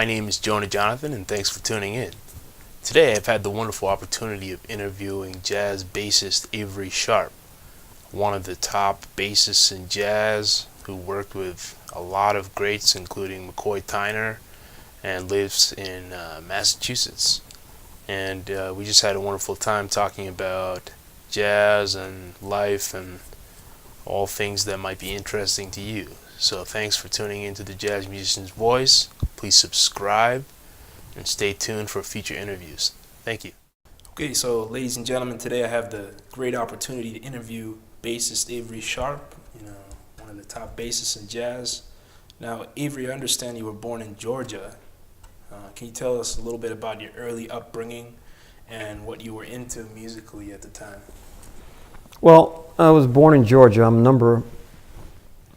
My name is Jonah Jonathan, and thanks for tuning in. Today, I've had the wonderful opportunity of interviewing jazz bassist Avery Sharpe, one of the top bassists in jazz who worked with a lot of greats, including McCoy Tyner, and lives in Massachusetts. And we just had a wonderful time talking about jazz and life and all things that might be interesting to you. So thanks for tuning into the Jazz Musician's Voice. Please subscribe and stay tuned for future interviews. Thank you. Okay, so ladies and gentlemen, today I have the great opportunity to interview bassist Avery Sharpe, one of the top bassists in jazz. Now, Avery, I understand you were born in Georgia. Can you tell us a little bit about your early upbringing and what you were into musically at the time? Well, I was born in Georgia. I'm number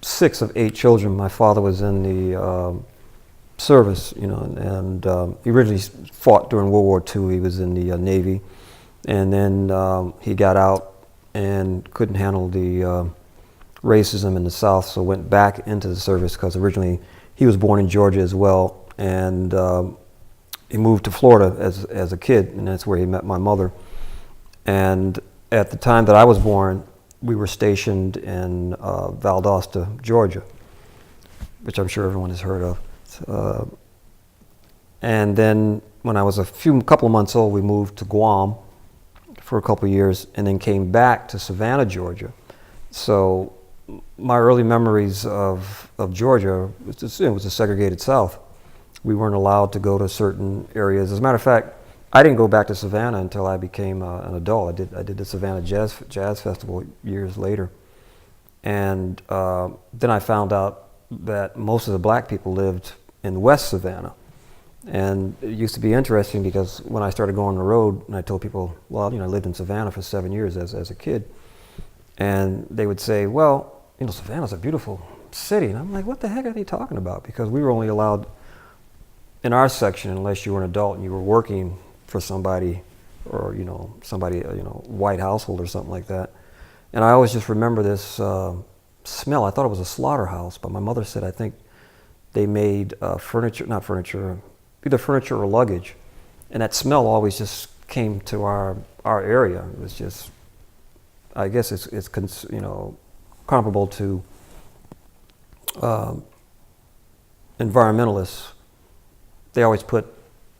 6 of 8 children. My father was in the service, and he originally fought during World War II. He was in the Navy, and then he got out and couldn't handle the racism in the South, so went back into the service because originally he was born in Georgia as well, and he moved to Florida as a kid, and that's where he met my mother. And at the time that I was born, we were stationed in Valdosta, Georgia, which I'm sure everyone has heard of. And then when I was a couple of months old, we moved to Guam for a couple of years and then came back to Savannah, Georgia. So my early memories of Georgia was the segregated South. We weren't allowed to go to certain areas. As a matter of fact, I didn't go back to Savannah until I became an adult. I did the Savannah Jazz Festival years later. And then I found out that most of the black people lived in West Savannah. And it used to be interesting because when I started going on the road, and I told people, well, I lived in Savannah for 7 years as a kid. And they would say, well, Savannah's a beautiful city. And I'm like, what the heck are they talking about? Because we were only allowed in our section unless you were an adult and you were working for somebody or, somebody, white household or something like that. And I always just remember this smell. I thought it was a slaughterhouse, but my mother said, I think they made either furniture or luggage. And that smell always just came to our area. It was just, I guess it's comparable to environmentalists. They always put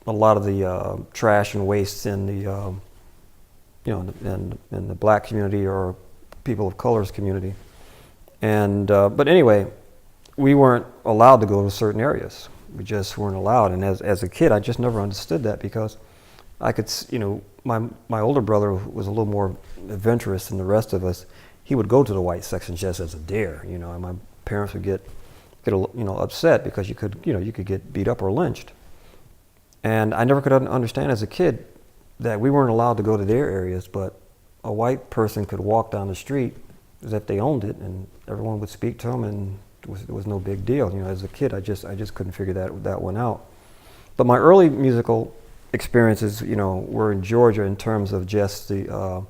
a lot of the trash and waste in the, in the black community or people of color's community. And but anyway, we weren't allowed to go to certain areas. We just weren't allowed. And as a kid, I just never understood that because I could, my older brother was a little more adventurous than the rest of us. He would go to the white section just as a dare, and my parents would get upset because you could get beat up or lynched. And I never could understand as a kid that we weren't allowed to go to their areas, but a white person could walk down the street as if they owned it, and everyone would speak to them, and it was no big deal. As a kid, I just couldn't figure that one out. But my early musical experiences, were in Georgia in terms of just the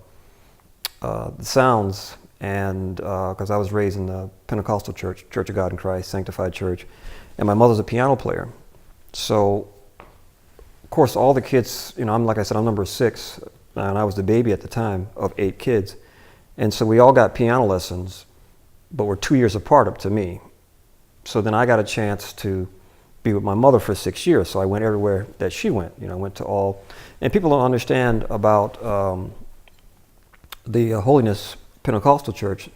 sounds, and because I was raised in the Pentecostal church, Church of God in Christ, Sanctified Church, and my mother's a piano player. So, of course, all the kids, I'm number 6, and I was the baby at the time of 8 kids. And so we all got piano lessons, but we're 2 years apart up to me. So then I got a chance to be with my mother for 6 years. So I went everywhere that she went. I went to all, and people don't understand about the Holiness Pentecostal Church,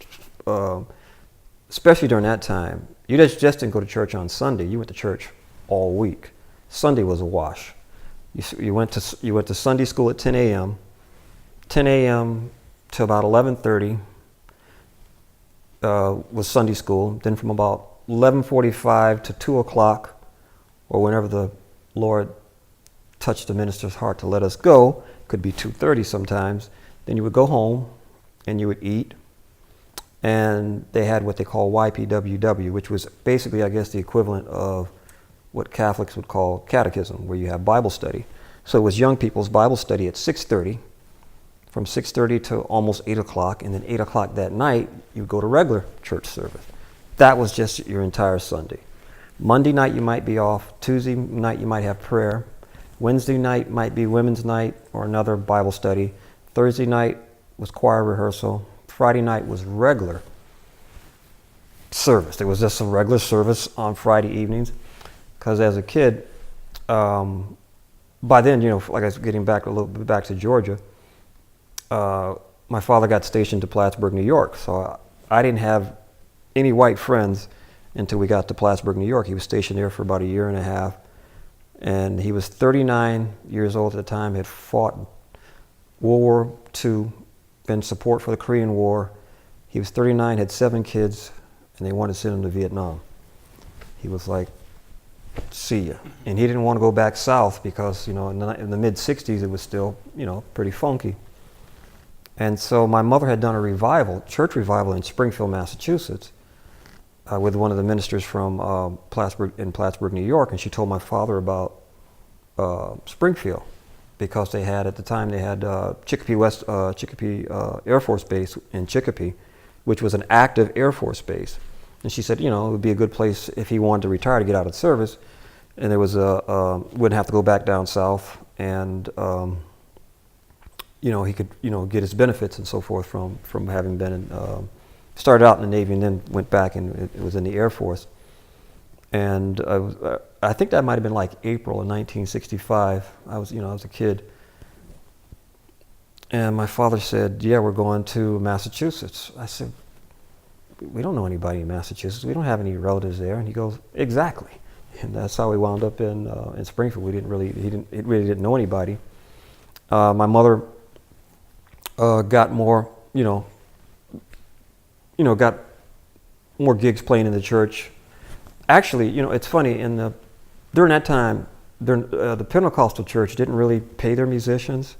especially during that time. You just didn't go to church on Sunday. You went to church all week. Sunday was a wash. You went to Sunday school at 10 a.m. 10 a.m. to about 11:30 was Sunday school. Then from about 11:45 to 2 o'clock, or whenever the Lord touched the minister's heart to let us go, could be 2:30 sometimes. Then you would go home and you would eat. And they had what they call YPWW, which was basically, I guess, the equivalent of what Catholics would call catechism, where you have Bible study. So it was young people's Bible study at 6:30, from 6:30 to almost 8 o'clock, and then 8 o'clock that night, you go to regular church service. That was just your entire Sunday. Monday night you might be off. Tuesday night you might have prayer. Wednesday night might be women's night or another Bible study. Thursday night was choir rehearsal. Friday night was regular service. There was just a regular service on Friday evenings. Because as a kid, by then, like I was getting back a little bit back to Georgia, my father got stationed to Plattsburgh, New York. So I didn't have any white friends until we got to Plattsburgh, New York. He was stationed there for about a year and a half. And he was 39 years old at the time, had fought World War II, been support for the Korean War. He was 39, had 7 kids, and they wanted to send him to Vietnam. He was like, see ya. And he didn't want to go back south because, in the mid-60s, it was still, pretty funky. And so my mother had done a church revival in Springfield, Massachusetts, with one of the ministers from Plattsburgh, New York, and she told my father about Springfield because at the time they had Chicopee Air Force Base in Chicopee, which was an active Air Force base. And she said, it would be a good place if he wanted to retire to get out of service, and there was wouldn't have to go back down south, and he could get his benefits and so forth from having been started out in the Navy and then went back and it was in the Air Force. And I think that might have been like April of 1965. I was a kid. And my father said, yeah, we're going to Massachusetts. I said, we don't know anybody in Massachusetts. We don't have any relatives there. And he goes, exactly. And that's how we wound up in Springfield. He really didn't know anybody. My mother got more, got more gigs playing in the church. Actually, it's funny, during that time, the Pentecostal church didn't really pay their musicians.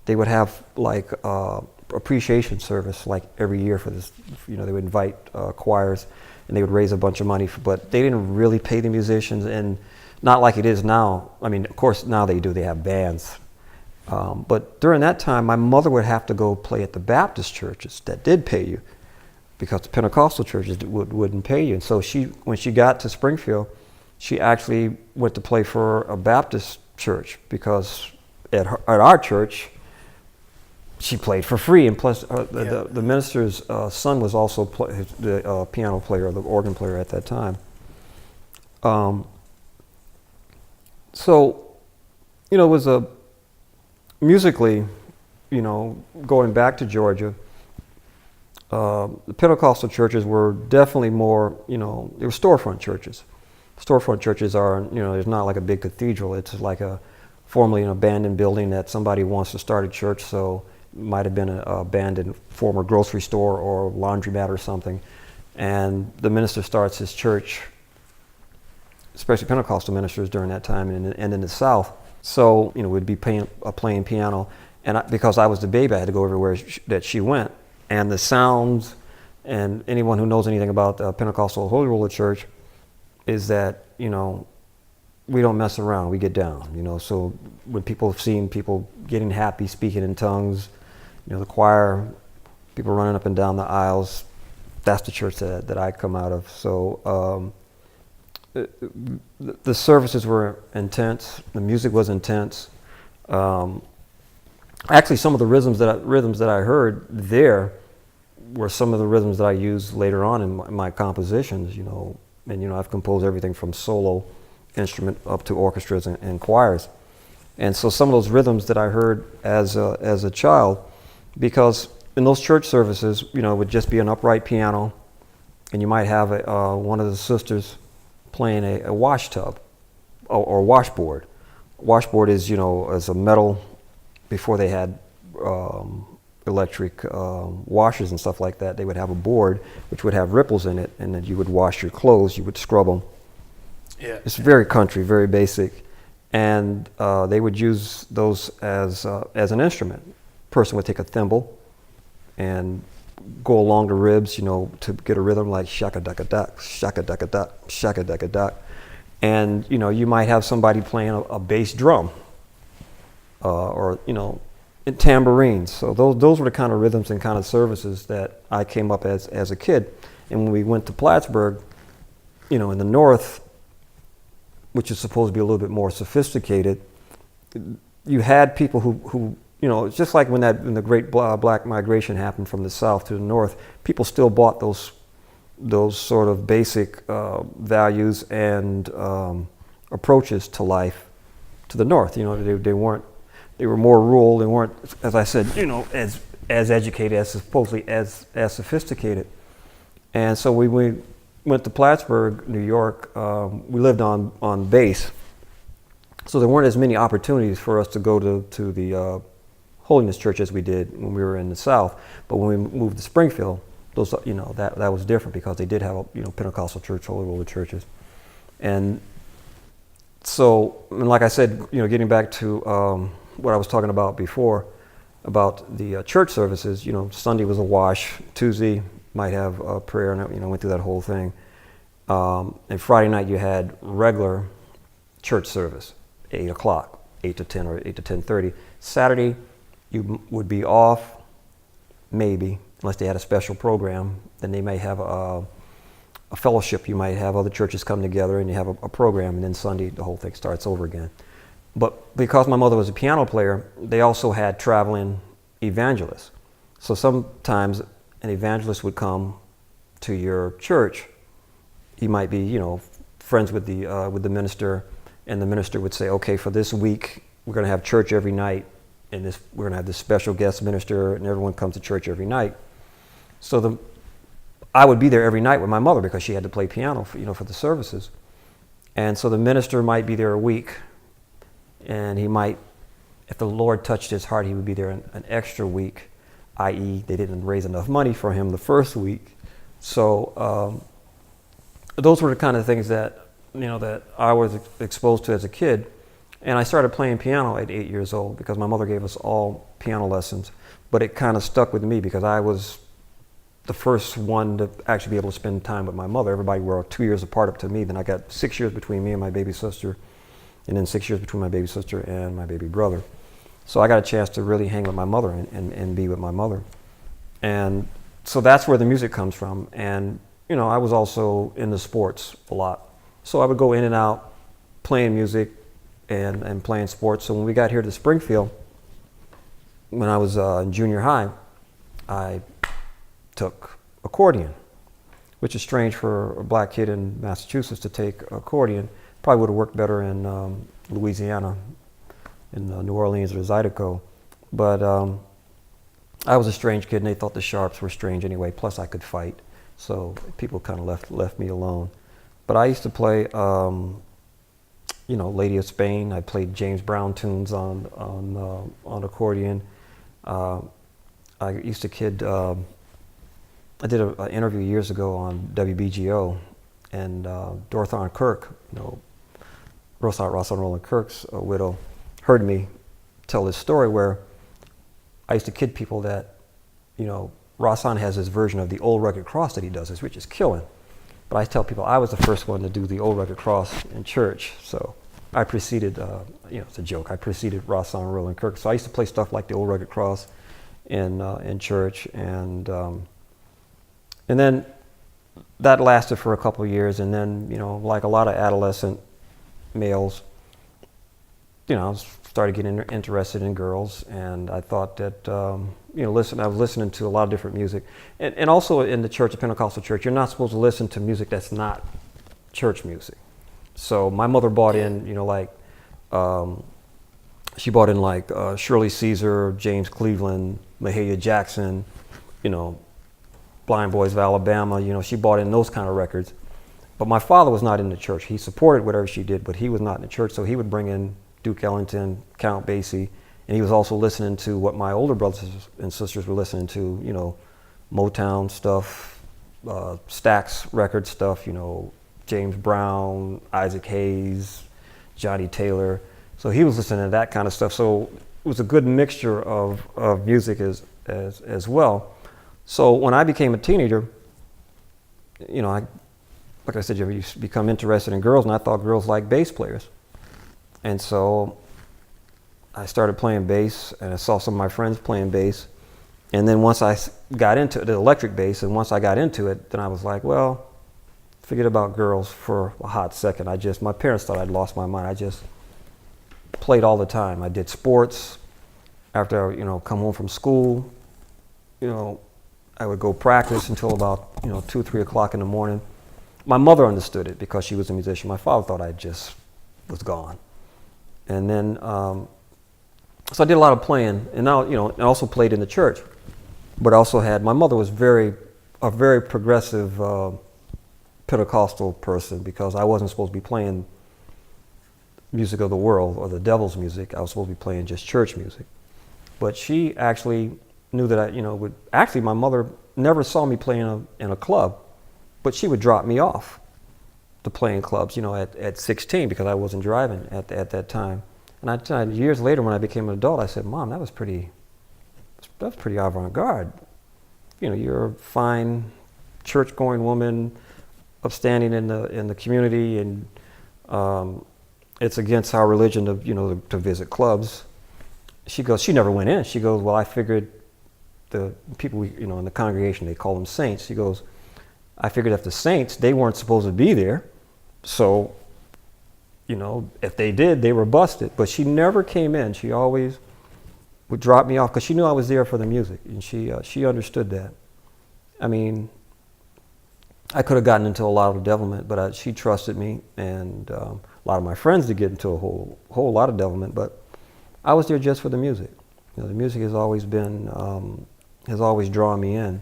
They would have like appreciation service like every year for this, they would invite choirs and they would raise a bunch of money, but they didn't really pay the musicians, and not like it is now. I mean, of course, now they have bands. But during that time, my mother would have to go play at the Baptist churches that did pay you, because the Pentecostal churches wouldn't pay you. And so when she got to Springfield, she actually went to play for a Baptist church, because at our church, she played for free. And plus, the minister's son was also the piano player, the organ player at that time. So, it was musically, going back to Georgia, the Pentecostal churches were definitely more, they were storefront churches. Storefront churches are, there's not like a big cathedral. It's like a formerly an abandoned building that somebody wants to start a church, so it might have been an abandoned former grocery store or laundromat or something. And the minister starts his church, especially Pentecostal ministers during that time and in the South. So, we'd be playing piano. And because I was the baby, I had to go everywhere that she went. And the sounds, and anyone who knows anything about the Pentecostal Holy Roller Church, is that, we don't mess around, we get down, So when people have seen people getting happy, speaking in tongues, the choir, people running up and down the aisles, that's the church that I come out of. So the services were intense, the music was intense. Actually, some of the rhythms that I heard there were some of the rhythms that I used later on in my compositions, and I've composed everything from solo instrument up to orchestras and choirs. And so some of those rhythms that I heard as a child, because in those church services, it would just be an upright piano, and you might have one of the sisters playing a wash tub or washboard. Washboard is, is a metal, before they had electric washers and stuff like that, they would have a board which would have ripples in it, and then you would wash your clothes, you would scrub them. Yeah. It's very country, very basic. And they would use those as an instrument. Person would take a thimble and go along the ribs, to get a rhythm like shaka-daka-duck, shaka-daka-duck, shaka-daka-duck. And, you might have somebody playing a bass drum or, tambourines. So those were the kind of rhythms and kind of services that I came up as a kid. And when we went to Plattsburgh, in the north, which is supposed to be a little bit more sophisticated, you had people who it's just like when the great black migration happened from the south to the north, people still bought those sort of basic values and approaches to life to the north. They were more rural. They weren't, as I said, as educated, as supposedly as sophisticated. And so we went to Plattsburgh, New York. We lived on base, so there weren't as many opportunities for us to go to the Holiness Church as we did when we were in the South. But when we moved to Springfield, those that was different because they did have Pentecostal church, Holy Roller churches, and so like I said, getting back to what I was talking about before about the church services. Sunday was a wash. Tuesday might have a prayer, and went through that whole thing. And Friday night you had regular church service, 8 o'clock, 8 to 10 or 8 to 10:30. Saturday you would be off, maybe, unless they had a special program. Then they may have a fellowship. You might have other churches come together and you have a program, and then Sunday the whole thing starts over again. But because my mother was a piano player, they also had traveling evangelists. So sometimes an evangelist would come to your church. He might be, friends with the minister, and the minister would say, okay, for this week we're going to have church every night, and we're going to have this special guest minister, and everyone comes to church every night. So I would be there every night with my mother because she had to play piano for the services. And so the minister might be there a week, and he might, if the Lord touched his heart, he would be there an extra week, i.e. they didn't raise enough money for him the first week. So those were the kind of things that I was exposed to as a kid. And I started playing piano at 8 years old because my mother gave us all piano lessons. But it kind of stuck with me because I was the first one to actually be able to spend time with my mother. Everybody were 2 years apart up to me. Then I got 6 years between me and my baby sister, and then 6 years between my baby sister and my baby brother. So I got a chance to really hang with my mother and be with my mother. And so that's where the music comes from. And, I was also into sports a lot. So I would go in and out playing music and playing sports. So when we got here to Springfield, when I was in junior high, I took accordion, which is strange for a black kid in Massachusetts to take accordion. Probably would have worked better in Louisiana, in New Orleans or Zydeco. But I was a strange kid, and they thought the Sharpes were strange anyway. Plus, I could fight, so people kind of left me alone. But I used to play, Lady of Spain. I played James Brown tunes on accordion. I used to kid. I did an interview years ago on WBGO, and Dorothy Kirk, Rosanna Roland Kirk's widow, heard me tell this story where I used to kid people that, Rosanna has this version of the old rugged cross that he does, which is killing. But I tell people I was the first one to do the old rugged cross in church, so I preceded, it's a joke, I preceded Rosanna Roland Kirk. So I used to play stuff like the old rugged cross in church, and then that lasted for a couple of years, and then, like a lot of adolescent males, I started getting interested in girls, and I thought that, I was listening to a lot of different music. And also in the church, the Pentecostal church, you're not supposed to listen to music that's not church music. So my mother bought in, she bought in like Shirley Caesar, James Cleveland, Mahalia Jackson, Blind Boys of Alabama, she bought in those kind of records. But my father was not in the church. He supported whatever she did, but he was not in the church, so he would bring in Duke Ellington, Count Basie, and he was also listening to what my older brothers and sisters were listening to, Motown stuff, Stax record stuff, James Brown, Isaac Hayes, Johnny Taylor. So he was listening to that kind of stuff. So it was a good mixture of music as well. So when I became a teenager, like I said, you become interested in girls, and I thought girls liked bass players. And so I started playing bass, and I saw some of my friends playing bass. And then once I got into the electric bass, and once I got into it, then I was like, well, forget about girls for a hot second. My parents thought I'd lost my mind. I just played all the time. I did sports. After I, come home from school, I would go practice until about, 2, 3 o'clock in the morning. My mother understood it because she was a musician. My father thought I just was gone. And then, so I did a lot of playing, and now, I also played in the church, but I also my mother was a very progressive Pentecostal person, because I wasn't supposed to be playing music of the world or the devil's music. I was supposed to be playing just church music. But she actually knew that actually my mother never saw me play in a club, but she would drop me off to play in clubs, at 16, because I wasn't driving at that time. And years later, when I became an adult, I said, "Mom, that was pretty avant-garde. You're a fine church-going woman, upstanding in the community, and it's against our religion to visit clubs." She goes, she never went in. She goes, "Well, I figured the people in the congregation, they call them saints." She goes, "I figured if the saints, they weren't supposed to be there, so if they did, they were busted." But she never came in. She always would drop me off because she knew I was there for the music, and she understood that. I mean, I could have gotten into a lot of devilment, but she trusted me, and a lot of my friends did get into a whole lot of devilment, but I was there just for the music. The music has always drawn me in.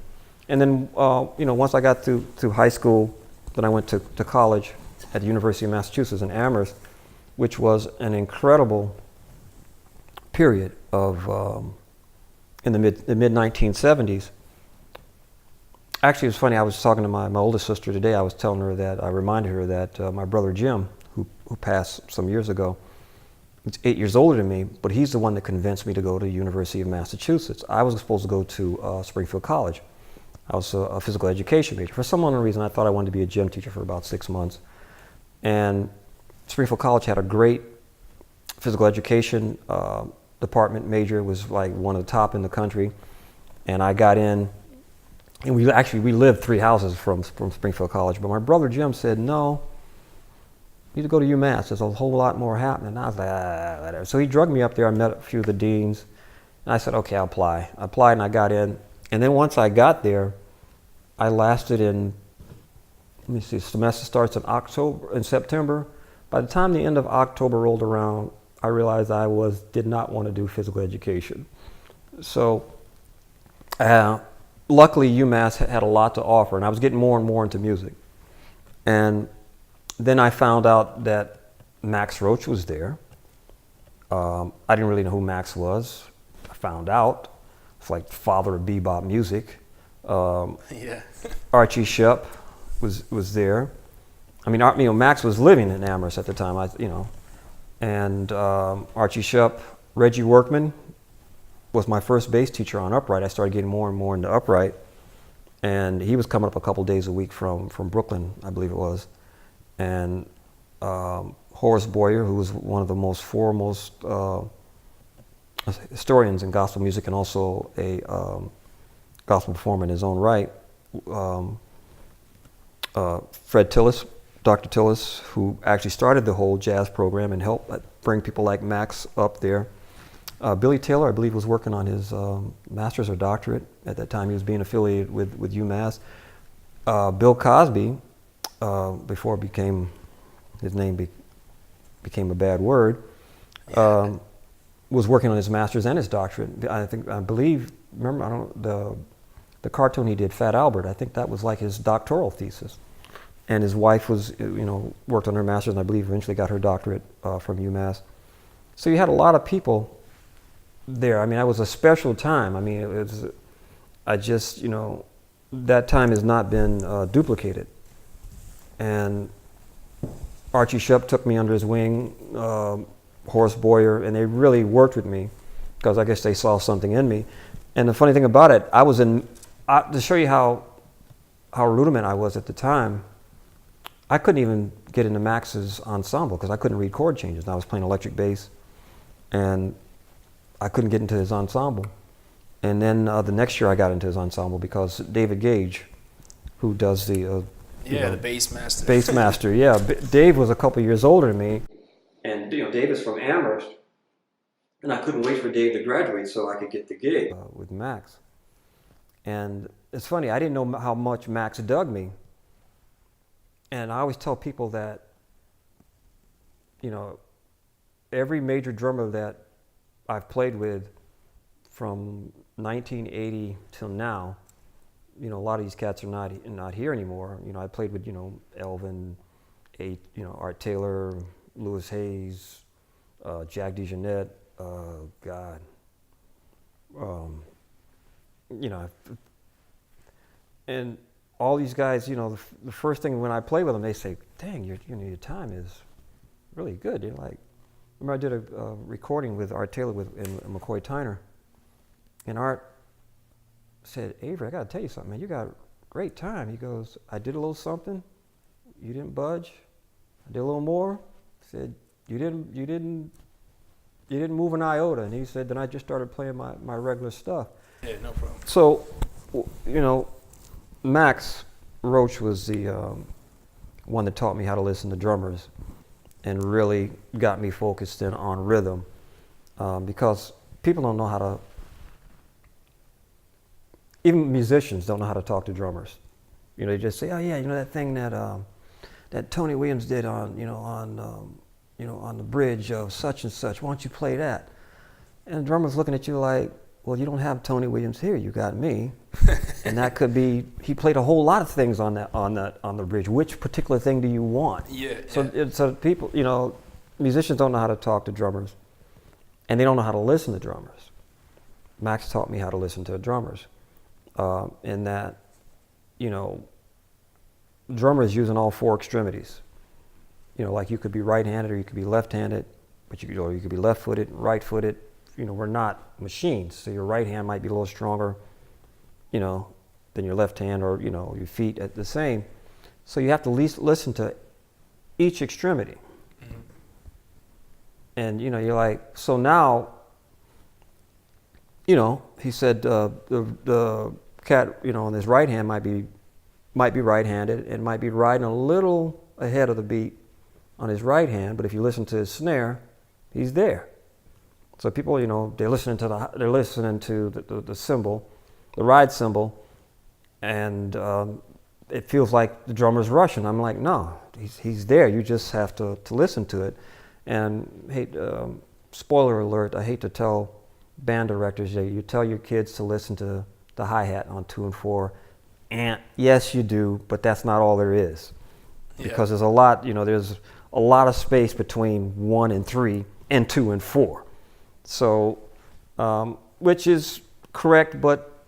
And then, once I got through high school, then I went to college at the University of Massachusetts in Amherst, which was an incredible period of in the mid 1970s. Actually, it was funny. I was talking to my oldest sister today. I reminded her that my brother Jim, who passed some years ago, he's 8 years older than me, but he's the one that convinced me to go to the University of Massachusetts. I was supposed to go to Springfield College. I was a physical education major. For some unknown reason, I thought I wanted to be a gym teacher for about 6 months. And Springfield College had a great physical education department major. It was like one of the top in the country. And I got in, and we lived 3 houses from Springfield College. But my brother Jim said, "No, you need to go to UMass. There's a whole lot more happening." And I was like, whatever. So he drugged me up there. I met a few of the deans. And I said, "Okay, I'll apply." I applied and I got in. And then once I got there, I lasted the semester starts in September. By the time the end of October rolled around, I realized I did not want to do physical education. So luckily UMass had a lot to offer, and I was getting more and more into music. And then I found out that Max Roach was there. I didn't really know who Max was. I found out. It's like father of bebop music. Yeah. Archie Sharpe was there. I mean, Max was living in Amherst at the time. And Archie Sharpe, Reggie Workman was my first bass teacher on upright. I started getting more and more into upright, and he was coming up a couple days a week from Brooklyn, I believe it was. And Horace Boyer, who was one of the most foremost historians in gospel music and also a gospel performer in his own right. Fred Tillis, Dr. Tillis, who actually started the whole jazz program and helped bring people like Max up there. Billy Taylor, I believe, was working on his master's or doctorate at that time. He was being affiliated with UMass. Bill Cosby, before his name became a bad word, was working on his master's and his doctorate. The cartoon he did, Fat Albert, I think that was like his doctoral thesis. And his wife worked on her master's, and I believe eventually got her doctorate from UMass. So you had a lot of people there. I mean, it was a special time. I mean, that time has not been duplicated. And Archie Sharpe took me under his wing, Horace Boyer, and they really worked with me because I guess they saw something in me. And the funny thing about it, to show you how rudiment I was at the time, I couldn't even get into Max's ensemble because I couldn't read chord changes. And I was playing electric bass, and I couldn't get into his ensemble. And then the next year I got into his ensemble because David Gage, who does the Yeah, the bass master. Bass master, yeah. Dave was a couple years older than me. And, Dave is from Amherst. And I couldn't wait for Dave to graduate so I could get the gig with Max. And it's funny, I didn't know how much Max dug me. And I always tell people that, every major drummer that I've played with from 1980 till now, a lot of these cats are not here anymore. I played with, Elvin, Art Taylor, Louis Hayes, Jack DeJohnette, God. And all these guys, the first thing when I play with them, they say, dang, your time is really good. Remember I did a recording with Art Taylor and McCoy Tyner, and Art said, Avery, I got to tell you something, man. You got a great time. He goes, I did a little something. You didn't budge. I did a little more. He said, you didn't move an iota. And he said, then I just started playing my regular stuff. Yeah, no problem. So, Max Roach was the one that taught me how to listen to drummers and really got me focused in on rhythm, because people don't know how to, even musicians don't know how to talk to drummers. They just say, oh yeah, that thing that Tony Williams did on the bridge of such and such, why don't you play that? And the drummer's looking at you like, well, you don't have Tony Williams here, you got me. And that could be, he played a whole lot of things on the bridge. Which particular thing do you want? Yeah. So people, musicians don't know how to talk to drummers, and they don't know how to listen to drummers. Max taught me how to listen to drummers, in that, drummers using all four extremities. Like you could be right-handed or you could be left-handed, but you could be left-footed, right-footed. We're not machines, so your right hand might be a little stronger, than your left hand, or your feet at the same. So you have to listen to each extremity. Mm-hmm. And you're like, so now, he said the cat, on his right hand might be right-handed and might be riding a little ahead of the beat on his right hand, but if you listen to his snare, he's there. So people, they're listening to the cymbal, the ride cymbal, and it feels like the drummer's rushing. I'm like, no, he's there. You just have to listen to it. And spoiler alert, I hate to tell band directors that you tell your kids to listen to the hi-hat on 2 and 4, and yes, you do, but that's not all there is. Yeah. Because there's a lot, there's a lot of space between 1 and 3 and 2 and 4. So, which is correct, but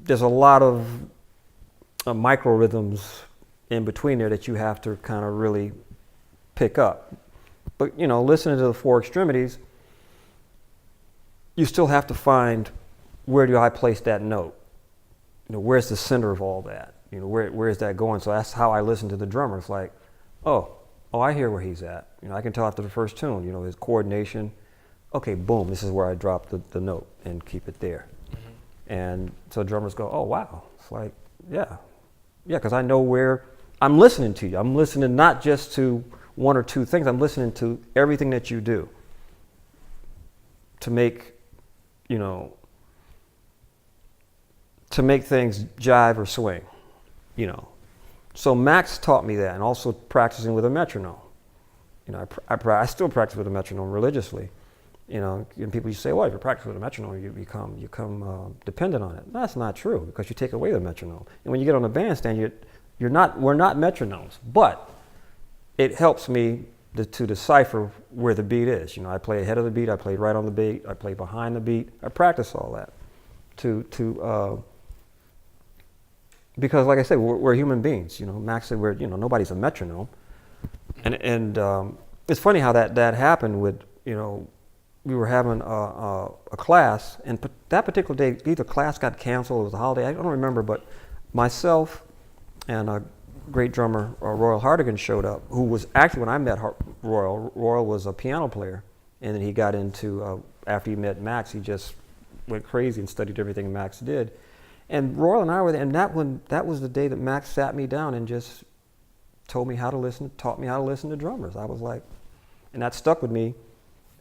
there's a lot of micro rhythms in between there that you have to kind of really pick up. But, listening to the four extremities, you still have to find, where do I place that note? Where's the center of all that? Where is that going? So that's how I listen to the drummer. It's like, oh, I hear where he's at. I can tell after the first tune, his coordination. Okay, boom, this is where I drop the note and keep it there. Mm-hmm. And so drummers go, oh, wow. It's like, yeah, because I know where I'm listening to you. I'm listening not just to one or two things. I'm listening to everything that you do to make, to make things jive or swing, So Max taught me that, and also practicing with a metronome. I still practice with a metronome religiously. And people used to say, well, if you practice with a metronome, you become dependent on it. That's not true, because you take away the metronome. And when you get on the bandstand, we're not metronomes, but it helps me to decipher where the beat is. I play ahead of the beat, I play right on the beat, I play behind the beat. I practice all that because, like I said, we're human beings. Max said nobody's a metronome, and it's funny how that happened with we were having a class, and that particular day, either class got canceled or it was a holiday, I don't remember, but myself and a great drummer, Royal Hardigan, showed up, who was actually, when I met Royal was a piano player, and then he got into, after he met Max, he just went crazy and studied everything Max did. And Royal and I were there, and that was the day that Max sat me down and just told me how to listen, taught me how to listen to drummers. I was like, and that stuck with me,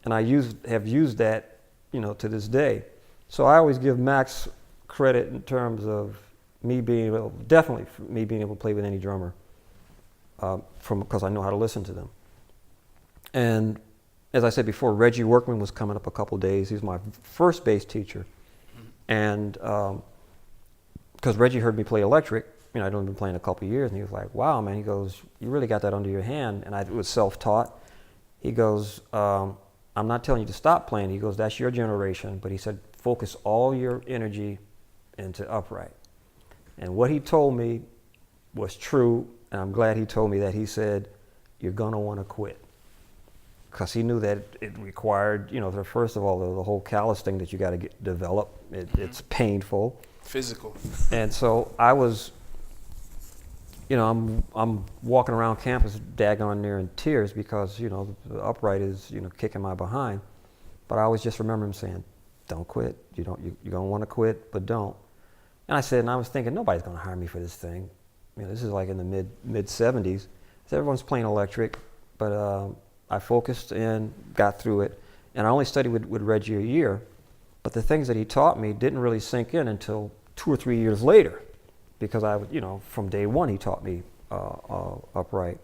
and I have used that, to this day. So I always give Max credit in terms of definitely for me being able to play with any drummer, because I know how to listen to them. And as I said before, Reggie Workman was coming up a couple days. He was my first bass teacher, and because Reggie heard me play electric, I'd only been playing a couple of years, and he was like, "Wow, man," he goes, "you really got that under your hand." And it was self-taught. He goes, "I'm not telling you to stop playing." He goes, "That's your generation," but he said, "Focus all your energy into upright." And what he told me was true, and I'm glad he told me that. He said, "You're gonna want to quit," because he knew that it required, first of all, the whole callus thing that you got to develop. It's painful. Physical. And so I was, I'm walking around campus daggone near in tears because, the upright is, kicking my behind. But I always just remember him saying, "Don't quit. You're going to want to quit, but don't." And I was thinking, nobody's going to hire me for this thing. This is like in the mid 70s. So everyone's playing electric, but I focused and got through it. And I only studied with Reggie a year, but the things that he taught me didn't really sink in until 2 or 3 years later, because from day one he taught me upright.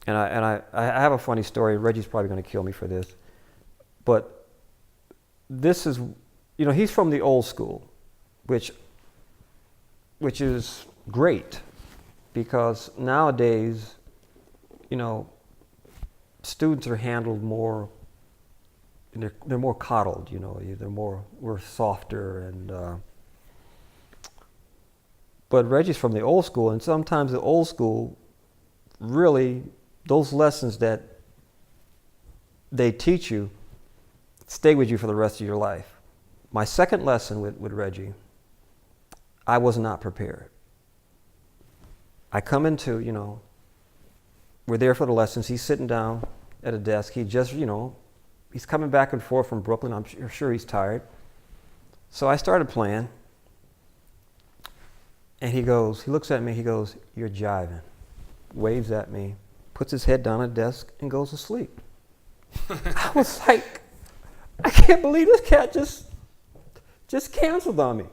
And I have a funny story. Reggie's probably going to kill me for this, but this is, he's from the old school, which is great, because nowadays, students are handled more. They're more coddled, we're softer, and but Reggie's from the old school, and sometimes the old school, really, those lessons that they teach you stay with you for the rest of your life. My second lesson with Reggie, I was not prepared. I come into, we're there for the lessons. He's sitting down at a desk. He just, he's coming back and forth from Brooklyn. I'm sure he's tired. So I started playing. And he looks at me, he goes, "You're jiving." Waves at me, puts his head down at the desk, and goes to sleep. I was like, I can't believe this cat just canceled on me.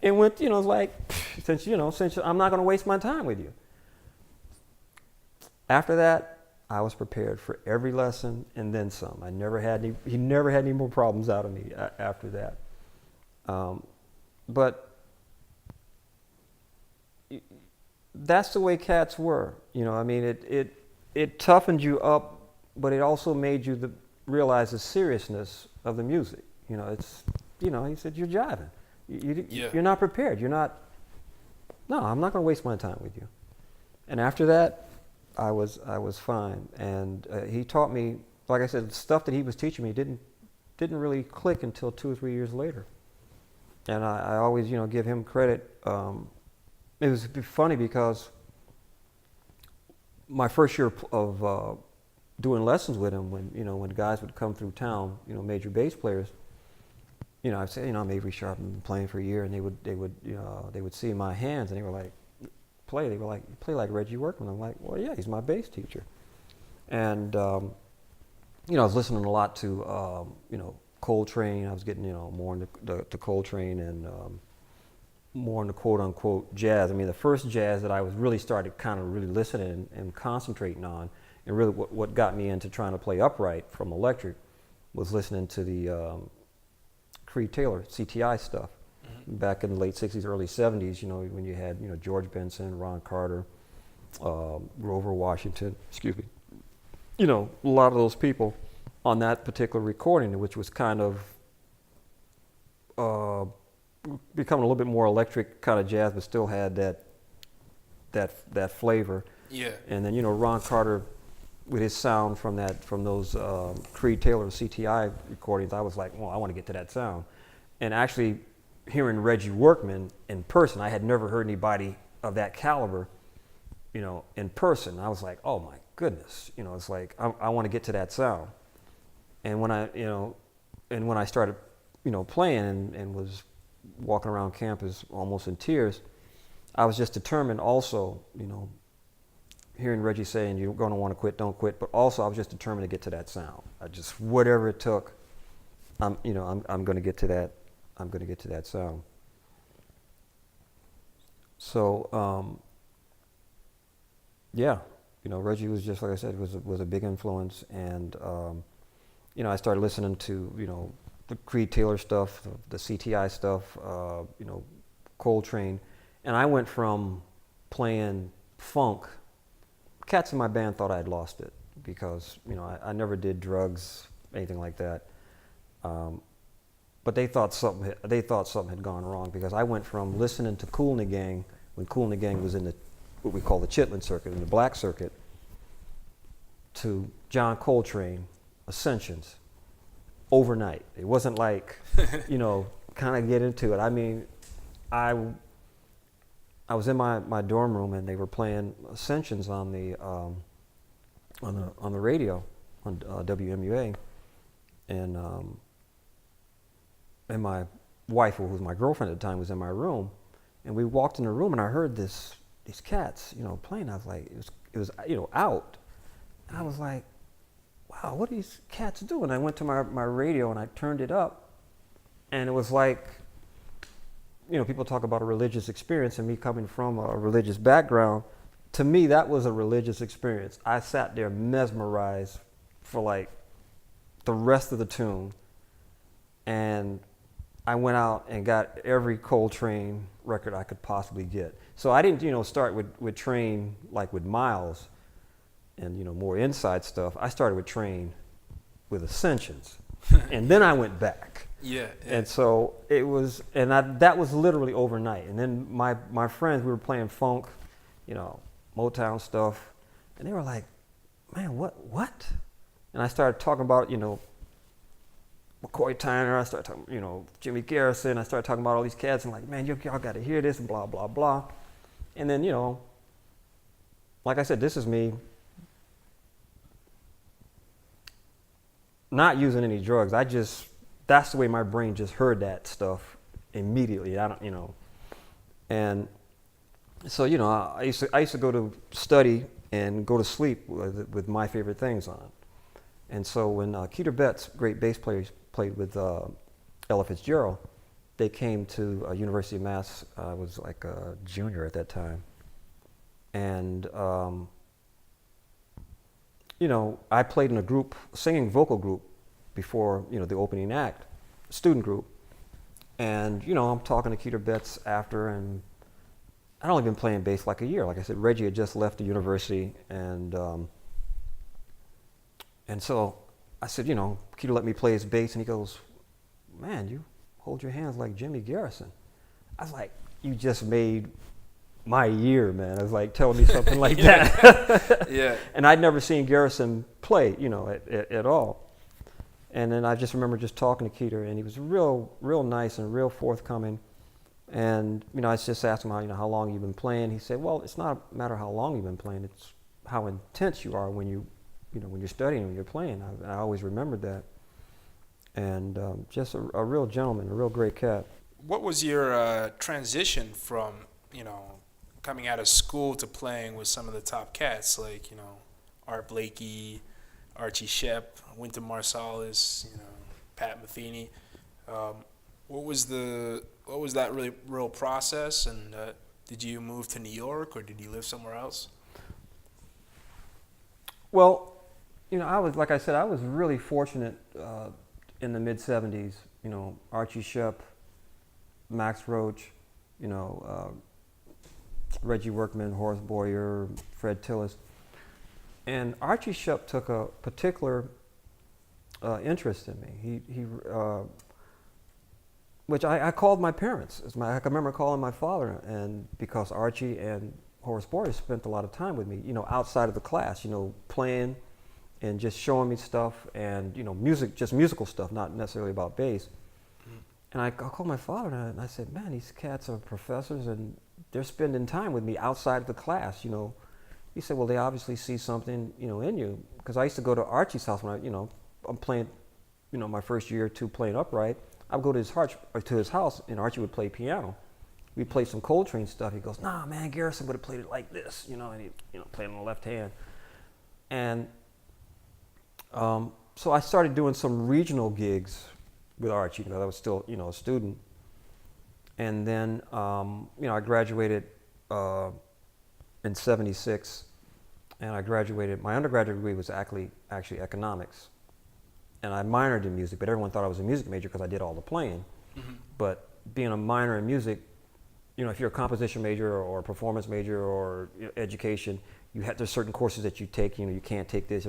And went, it's like, since I'm not going to waste my time with you. After that, I was prepared for every lesson and then some. He never had any more problems out of me after that. But that's the way cats were. It toughened you up, but it also made you realize the seriousness of the music. He said, "You're jiving. You're not prepared. No, I'm not going to waste my time with you." And after that, I was fine. And he taught me, like I said, the stuff that he was teaching me didn't really click until 2 or 3 years later. And I always, give him credit. It was funny because my first year of doing lessons with him, when guys would come through town, major bass players, I'd say, I'm Avery Sharpe, I've been playing for a year, and they would see my hands, and they were like, "Play." They were like, "You play like Reggie Workman." I'm like, "Well, yeah, he's my bass teacher." And I was listening a lot to Coltrane. I was getting more into Coltrane and more into quote unquote jazz. The first jazz that I was really started kind of really listening and concentrating on, and really what got me into trying to play upright from electric was listening to the Creed Taylor CTI stuff back in the late 60s, early 70s. When you had George Benson, Ron Carter, Grover Washington, a lot of those people on that particular recording, which was kind of becoming a little bit more electric kind of jazz, but still had that flavor. Yeah. And then Ron Carter, with his sound from those Creed Taylor CTI recordings, I was like, well, I want to get to that sound. And actually, hearing Reggie Workman in person, I had never heard anybody of that caliber, in person. I was like, oh my goodness, it's like I want to get to that sound. And when I started, playing and was walking around campus almost in tears. I was just determined also, hearing Reggie saying you're going to want to quit, don't quit, but also I was just determined to get to that sound. I just, whatever it took, I'm going to get to that. I'm going to get to that sound. So, yeah, Reggie was just, like I said, was a big influence. And, I started listening to, the Creed Taylor stuff, the CTI stuff, Coltrane. And I went from playing funk. Cats in my band thought I had lost it because, I never did drugs, anything like that. But they thought something had gone wrong because I went from listening to Kool and the Gang when Kool and the Gang was in what we call the Chitlin circuit, in the black circuit, to John Coltrane, Ascensions, overnight. It wasn't like, kind of get into it. I mean, I was in my dorm room and they were playing Ascensions on the radio on WMUA, and my wife, who was my girlfriend at the time, was in my room, and we walked in the room and I heard these cats, playing. I was like, it was out. And I was like, wow, what are these cats doing? I went to my radio and I turned it up, and it was like, people talk about a religious experience, and me coming from a religious background, to me that was a religious experience. I sat there mesmerized for like the rest of the tune, and I went out and got every Coltrane record I could possibly get. So I didn't, start with Train like with Miles and, more inside stuff. I started with Train with Ascensions, and then I went back. Yeah. And so it was, that was literally overnight. And then my friends, we were playing funk, Motown stuff, and they were like, man, what? And I started talking about, McCoy Tyner, I started talking, Jimmy Garrison, I started talking about all these cats, and like, man, y'all got to hear this, and blah, blah, blah. And then, like I said, this is me not using any drugs. That's the way my brain just heard that stuff immediately. I don't, and so, I used to go to study and go to sleep with My Favorite Things on. And so when Keter Betts, great bass player, played with Ella Fitzgerald, they came to University of Mass. I was like a junior at that time. And, I played in a group, singing vocal group before, the opening act, student group. And, I'm talking to Keter Betts after, and I'd only been playing bass like a year. Like I said, Reggie had just left the university, and so I said, Keter let me play his bass, and he goes, man, you hold your hands like Jimmy Garrison. I was like, you just made my year, man. I was like, telling me something like that. Yeah. And I'd never seen Garrison play, at all. And then I just remember just talking to Keter, and he was real nice and real forthcoming. And, I just asked him how long you've been playing. He said, well, it's not a matter how long you've been playing, it's how intense you are when when you're studying, when you're playing. I always remembered that. And just a real gentleman, a real great cat. What was your transition from, coming out of school to playing with some of the top cats like, Art Blakey, Archie Shepp, Wynton Marsalis, Pat Metheny? What was that really real process? And did you move to New York, or did you live somewhere else? Well, I was really fortunate in the mid '70s. Archie Shepp, Max Roach, Reggie Workman, Horace Boyer, Fred Tillis, and Archie Shepp took a particular interest in me. He which I called my parents. I can remember calling my father, and because Archie and Horace Boyer spent a lot of time with me, outside of the class, playing and just showing me stuff, and music, just musical stuff, not necessarily about bass. And I called my father, and I said, man, these cats are professors, and they're spending time with me outside of the class. He said, well, they obviously see something, in you, because I used to go to Archie's house when I'm playing, my first year or two playing upright. I would go to his house, and Archie would play piano. We'd play some Coltrane stuff. He goes, "Nah, man, Garrison would have played it like this," and he, played on the left hand. And so I started doing some regional gigs with Archie because I was still, a student. And then, I graduated in '76, and I graduated. My undergraduate degree was actually economics, and I minored in music. But everyone thought I was a music major because I did all the playing. Mm-hmm. But being a minor in music, if you're a composition major or a performance major or education, there's certain courses that you take. You can't take this,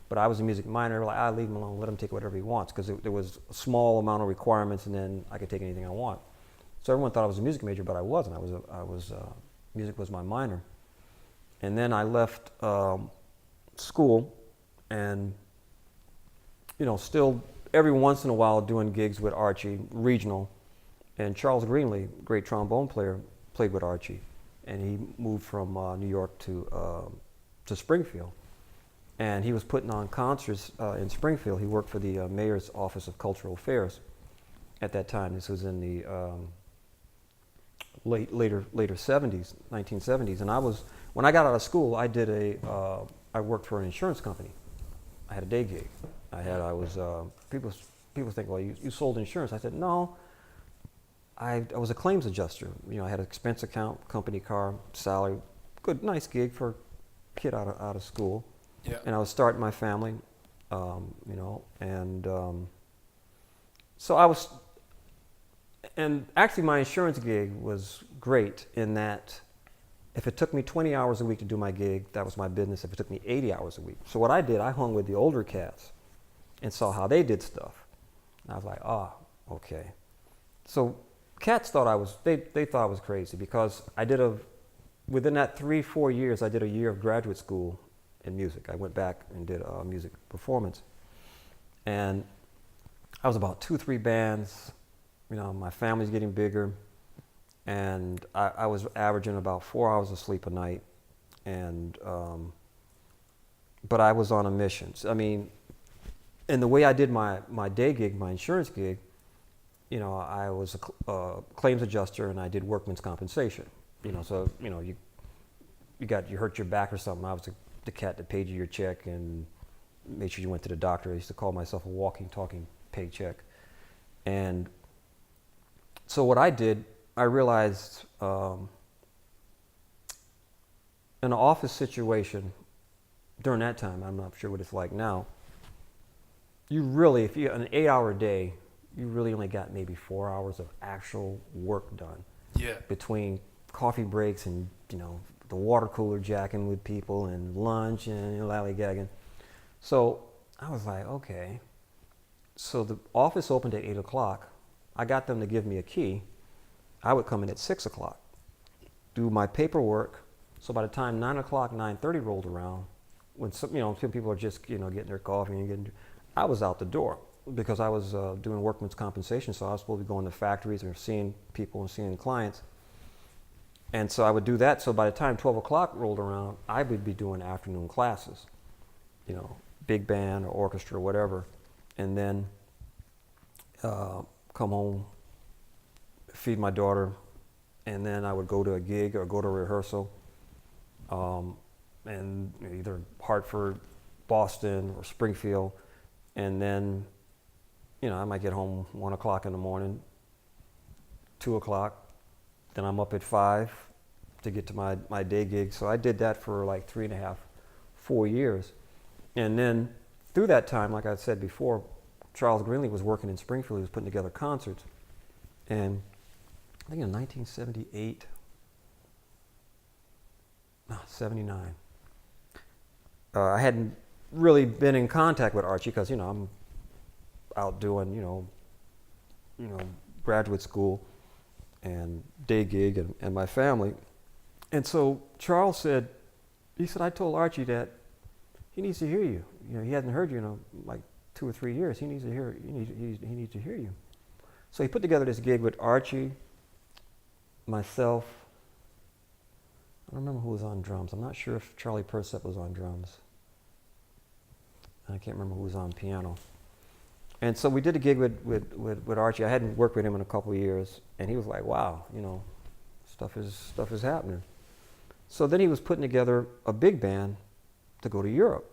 But I was a music minor. Like, I leave him alone, let him take whatever he wants, because there was a small amount of requirements, and then I could take anything I want. So everyone thought I was a music major, but I wasn't. Music was my minor. And then I left school, and still every once in a while doing gigs with Archie, regional. And Charles Greenlee, great trombone player, played with Archie, and he moved from New York to Springfield. And he was putting on concerts in Springfield. He worked for the Mayor's Office of Cultural Affairs at that time. This was in the later 70s, 1970s. And when I got out of school, I worked for an insurance company. I had a day gig. People think, well, you sold insurance. I said, no. I was a claims adjuster. I had an expense account, company car, salary, good, nice gig for a kid out of school. Yeah. And I was starting my family, so I was, and actually my insurance gig was great in that if it took me 20 hours a week to do my gig, that was my business. If it took me 80 hours a week. So what I did, I hung with the older cats and saw how they did stuff. And I was like, okay. So cats thought they thought I was crazy because within that 3-4 years, I did a year of graduate school in music. I went back and did music performance. And I was about 2-3 bands. My family's getting bigger. And I was averaging about 4 hours of sleep a night. And, but I was on a mission. And the way I did my day gig, my insurance gig, I was a claims adjuster and I did workman's compensation. So, you hurt your back or something. I was the cat that paid you your check and made sure you went to the doctor. I used to call myself a walking, talking paycheck. And so what I did, I realized in an office situation during that time, I'm not sure what it's like now, if you an 8-hour day, you really only got maybe 4 hours of actual work done. Yeah. Between coffee breaks and, the water cooler jacking with people and lunch and lollygagging. So I was like, okay. So the office opened at 8 o'clock. I got them to give me a key. I would come in at 6 o'clock, do my paperwork. So by the time 9 o'clock, 9:30 rolled around, when some people are just, getting their coffee and I was out the door because I was doing workman's compensation. So I was supposed to be going to factories and seeing people and seeing clients. And so I would do that. So by the time 12 o'clock rolled around, I would be doing afternoon classes, big band or orchestra or whatever. And then come home, feed my daughter, and then I would go to a gig or go to a rehearsal, and either Hartford, Boston, or Springfield. And then, I might get home 1 o'clock in the morning, 2 o'clock. Then I'm up at 5 to get to my day gig. So I did that for like 3.5, 4 years. And then through that time, like I said before, Charles Greenlee was working in Springfield. He was putting together concerts. And I think in 79, I hadn't really been in contact with Archie because, I'm out doing, graduate school and day gig and my family. And so Charles said, I told Archie that he needs to hear you. He hasn't heard you in like 2 or 3 years. He needs to hear you. So he put together this gig with Archie, myself. I don't remember who was on drums. I'm not sure if Charlie Persep was on drums. I can't remember who was on piano. And so we did a gig with Archie. I hadn't worked with him in a couple of years, and he was like, "Wow, you know, stuff is happening." So then he was putting together a big band to go to Europe.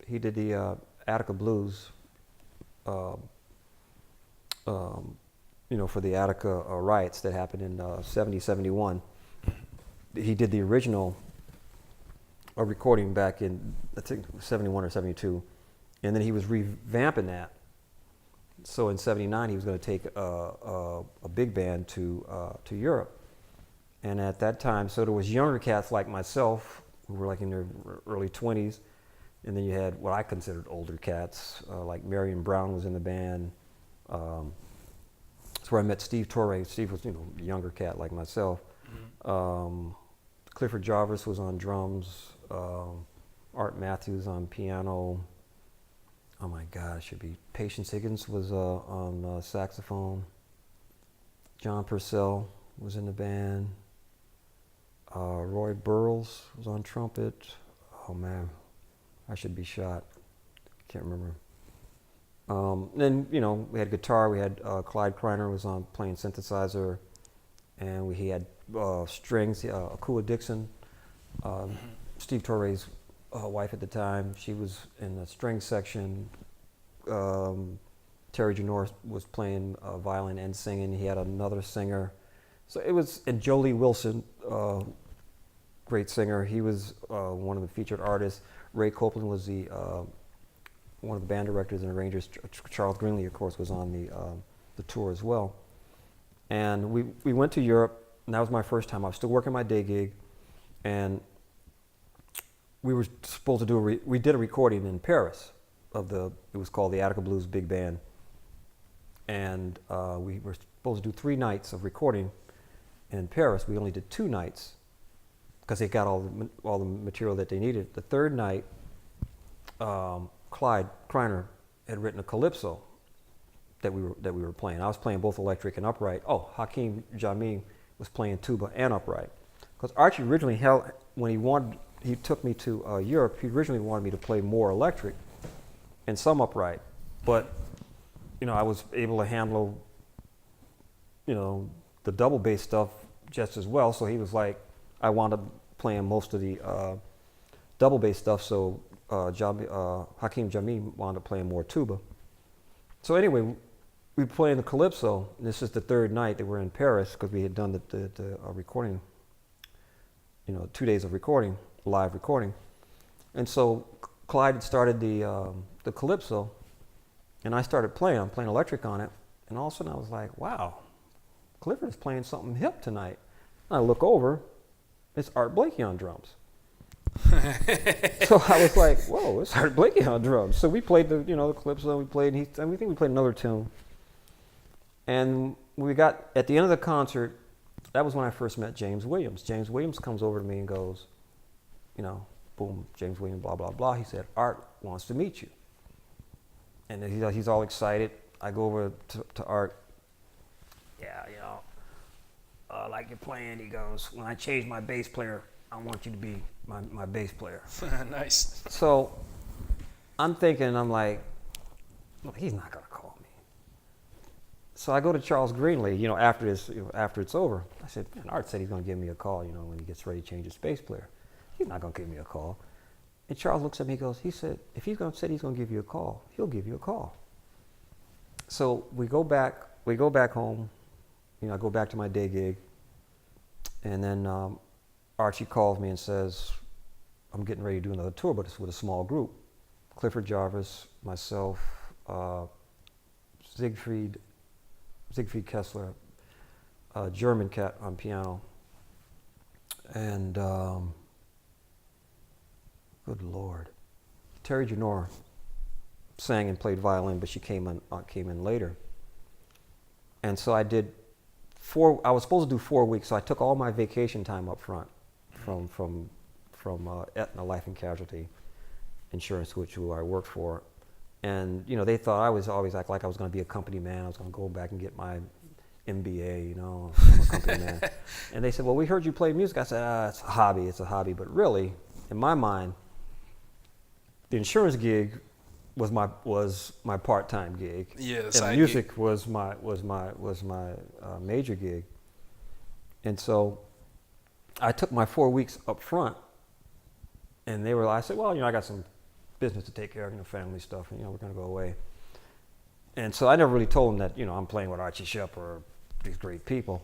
He did the Attica Blues, you know, for the Attica riots that happened in 70, 71. He did the original recording back in, I think, 71 or 72, and then he was revamping that. So in 79, he was going to take a big band to Europe. And at that time, so there was younger cats like myself, who were like in their early 20s, and then you had what I considered older cats, like Marion Brown was in the band. That's where I met Steve Torre. Steve was, you know, a younger cat like myself. Mm-hmm. Clifford Jarvis was on drums. Art Matthews on piano. Oh my God, it should be Patience Higgins was on saxophone. John Purcell was in the band. Roy Burles was on trumpet. Oh man, I should be shot. Can't remember. Then, you know, we had guitar. We had Clyde Kreiner was on playing synthesizer, and he had strings. Akua Dixon, Steve Torre's wife at the time, she was in the string section. Terry Janor was playing violin and singing. He had another singer. So it was, and Jolie Wilson, great singer. He was one of the featured artists. Ray Copeland was the one of the band directors and arrangers. Charles Greenlee, of course, was on the tour as well. And we went to Europe, and that was my first time. I was still working my day gig, and we were supposed to do we did a recording in Paris of it was called the Attica Blues Big Band, and we were supposed to do 3 nights of recording in Paris. We only did 2 nights because they got all the material that they needed. The third night, Clyde Kreiner had written a calypso that we were playing. I was playing both electric and upright. Oh, Hakeem Jameen was playing tuba and upright. Because Archie originally when he took me to Europe, he originally wanted me to play more electric and some upright. But, you know, I was able to handle, you know, the double bass stuff just as well. So he was like, I wound up playing most of the double bass stuff. So Hakeem Jameen wound up playing more tuba. So anyway, we were playing the calypso. And this is the 3rd night that we're in Paris because we had done the recording, you know, 2 days of recording, live recording. And so Clyde had started the calypso, and I started playing. I'm playing electric on it, and all of a sudden I was like, wow, Clifford is playing something hip tonight. And I look over, it's Art Blakey on drums. So I was like, whoa, it's Art Blakey on drums. So we played the calypso, and we think we played another tune. And we got, at the end of the concert, that was when I first met James Williams. James Williams comes over to me and goes, you know, boom, James Williams, blah, blah, blah. He said, Art wants to meet you. And then he's all excited. I go over to Art. Yeah, you know, like you're playing. He goes, when I change my bass player, I want you to be my bass player. Nice. So I'm thinking, I'm like, look, he's not going to call me. So I go to Charles Greenlee, you know, after it's over. I said, man, Art said he's going to give me a call, you know, when he gets ready to change his bass player. He's not going to give me a call. And Charles looks at me, he said, if he's going to say he's going to give you a call, he'll give you a call. So we go back home, you know, I go back to my day gig, and then Archie calls me and says, I'm getting ready to do another tour, but it's with a small group. Clifford Jarvis, myself, Siegfried Kessler, German cat on piano, and good Lord, Terry Janor sang and played violin, but she came in later. And so I did I was supposed to do 4 weeks, so I took all my vacation time up front from Aetna Life and Casualty Insurance, which I worked for. And, you know, they thought I was always like I was going to be a company man. I was going to go back and get my MBA, you know, I'm a company man. And they said, well, we heard you play music. I said, it's a hobby. But really, in my mind, the insurance gig was my part-time gig. Yeah, And side music gig. was my major gig. And so I took my 4 weeks up front, and I said, well, I got some business to take care of, family stuff, and we're gonna go away. And so I never really told them that, I'm playing with Archie Sharpe or these great people.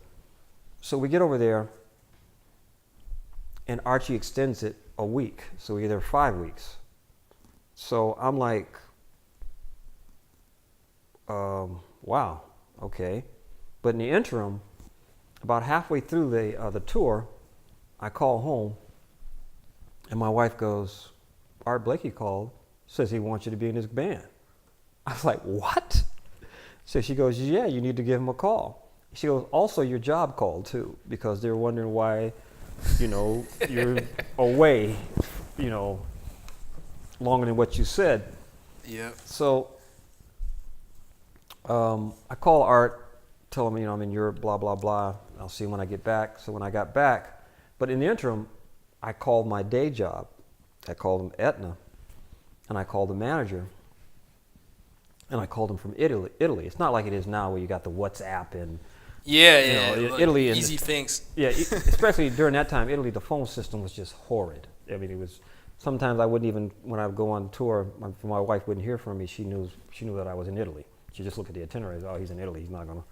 So we get over there, and Archie extends it a week, so we're there 5 weeks. So I'm like, wow, okay. But in the interim, about halfway through the tour, I call home, and my wife goes, Art Blakey called, says he wants you to be in his band. I was like, what? So she goes, yeah, you need to give him a call. She goes, also your job called too, because they're wondering why, you're away, longer than what you said. Yep. So I call Art, tell him, I'm in Europe, blah, blah, blah. I'll see him when I get back. So when I got back, but in the interim, I called my day job. I called him Aetna, and I called the manager, and I called him from Italy. It's not like it is now where you got the WhatsApp and Yeah, like Italy, and easy things. Yeah, especially during that time, Italy, the phone system was just horrid. I mean, it was. Sometimes I wouldn't even, when I would go on tour, my wife wouldn't hear from me. She knew that I was in Italy. She just looked at the itinerary. Oh, he's in Italy. He's not gonna.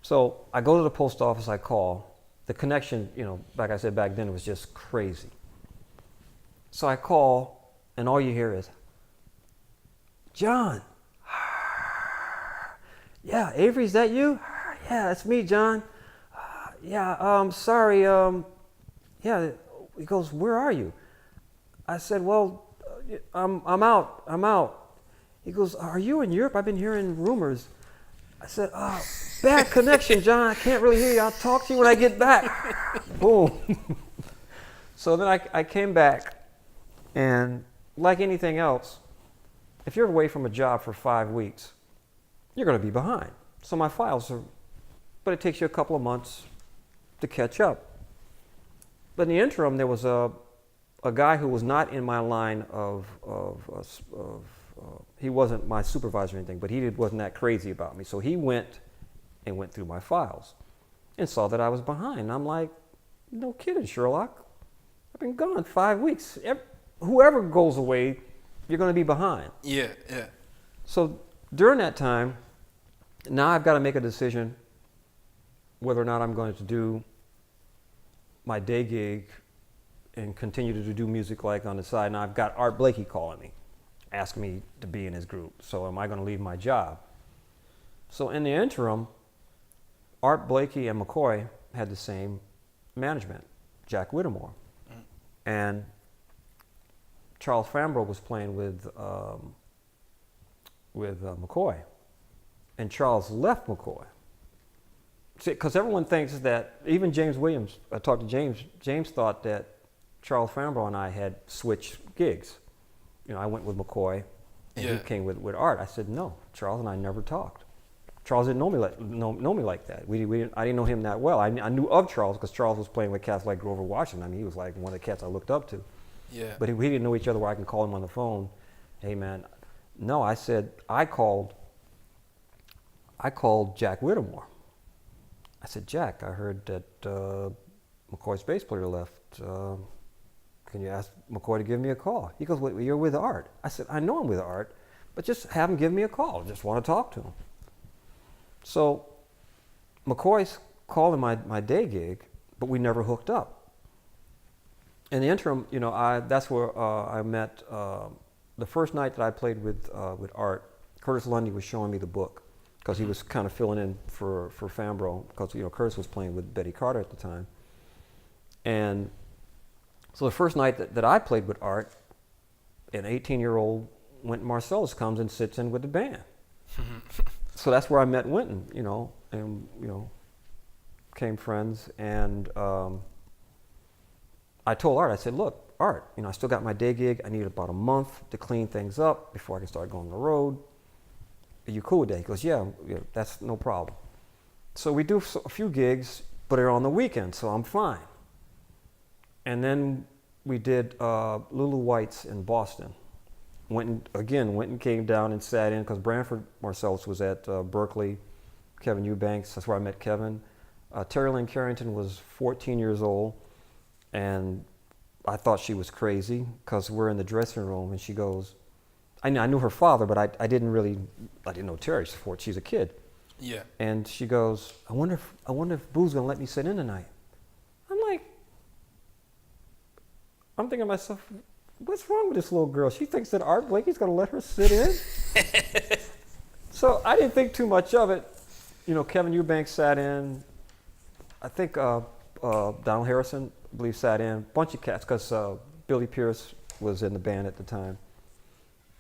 So I go to the post office. I call. The connection, like I said back then, it was just crazy. So I call, and all you hear is, John. Yeah, Avery, is that you? Yeah, it's me, John. Yeah, sorry. Yeah, he goes, where are you? I said, well, I'm out. He goes, are you in Europe? I've been hearing rumors. I said, bad connection, John. I can't really hear you. I'll talk to you when I get back. Boom. So then I came back, and like anything else, if you're away from a job for 5 weeks, you're going to be behind. So my files are, but it takes you a couple of months to catch up. But in the interim, there was a guy who was not in my line of he wasn't my supervisor or anything, but he wasn't that crazy about me. So he went through my files and saw that I was behind. I'm like, no kidding, Sherlock. I've been gone 5 weeks. Whoever goes away, you're going to be behind. Yeah. So during that time, now I've got to make a decision whether or not I'm going to do my day gig and continue to do music like on the side. Now I've got Art Blakey calling me, asking me to be in his group. So am I going to leave my job? So in the interim, Art Blakey and McCoy had the same management, Jack Whittemore. And Charles Fambro was playing with McCoy. And Charles left McCoy. Because everyone thinks that, even James Williams, I talked to James thought that Charles Fambro and I had switched gigs. I went with McCoy, and he came with Art. I said, no, Charles and I never talked. Charles didn't know me like that. I didn't know him that well. I knew of Charles because Charles was playing with cats like Grover Washington. I mean, he was like one of the cats I looked up to. Yeah. But we didn't know each other where I can call him on the phone. Hey, man. No, I said, I called Jack Whittemore. I said, Jack, I heard that McCoy's bass player left. Can you ask McCoy to give me a call? He goes, well, you're with Art. I said, I know I'm with Art, but just have him give me a call. I just want to talk to him. So McCoy's calling my day gig, but we never hooked up. In the interim, that's where I met, the first night that I played with Art, Curtis Lundy was showing me the book because he was kind of filling in for Fambro because, Curtis was playing with Betty Carter at the time. And so the first night that I played with Art, an 18-year-old Wynton Marsalis comes and sits in with the band. So that's where I met Wynton, and became friends. And I told Art, I said, look, Art, I still got my day gig. I need about a month to clean things up before I can start going on the road. Are you cool with that? He goes, yeah, that's no problem. So we do a few gigs, but they're on the weekend, so I'm fine. And then we did Lulu White's in Boston. went and came down and sat in because Branford Marcellus was at Berkeley. Kevin Eubanks, that's where I met Kevin. Terry Lynn Carrington was 14 years old, and I thought she was crazy because we're in the dressing room and she goes, I knew her father, but I didn't know Terry. She's a kid. Yeah. And she goes, I wonder if Boo's gonna let me sit in tonight. I'm thinking to myself, what's wrong with this little girl? She thinks that Art Blakey's gonna let her sit in. So I didn't think too much of it. Kevin Eubanks sat in. I think Donald Harrison, I believe, sat in. A bunch of cats, because Billy Pierce was in the band at the time.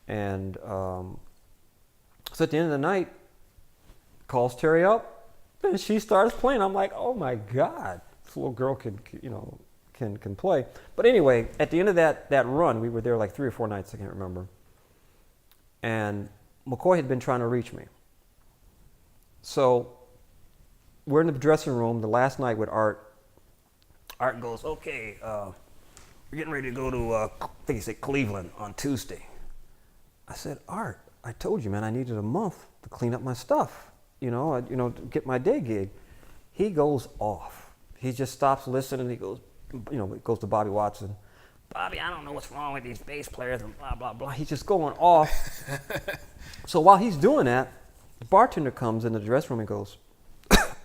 And so at the end of the night, calls Terry up, and she starts playing. I'm like, oh my God, this little girl can play. But anyway, at the end of that run, we were there like 3 or 4 nights, I can't remember. And McCoy had been trying to reach me. So we're in the dressing room the last night with Art. Art goes, okay, we're getting ready to go to, I think he said Cleveland on Tuesday. I said, Art, I told you, man, I needed a month to clean up my stuff, to get my day gig. He goes off. He just stops listening. He goes, goes to Bobby Watson. Bobby, I don't know what's wrong with these bass players and blah, blah, blah. He's just going off. So while he's doing that, the bartender comes in the dressing room and goes,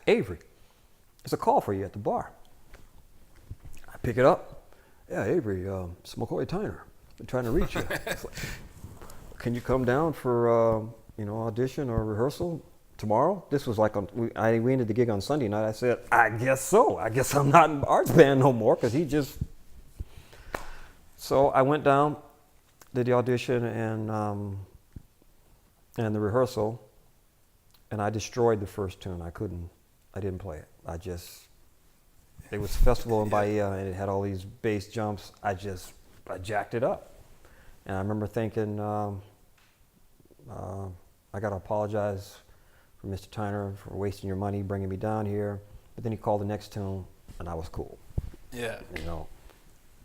Avery, there's a call for you at the bar. I pick it up. Yeah, Avery, it's McCoy Tyner. Been trying to reach you. Can you come down for audition or rehearsal tomorrow? This was like we ended the gig on Sunday night. I said, I guess so. I guess I'm not in Art's band no more, because he just. So I went down, did the audition and the rehearsal, and I destroyed the first tune. I didn't play it. It was a festival in Bahia, and it had all these bass jumps. I jacked it up. And I remember thinking, I got to apologize for Mr. Tyner for wasting your money, bringing me down here. But then he called the next tune, and I was cool. Yeah.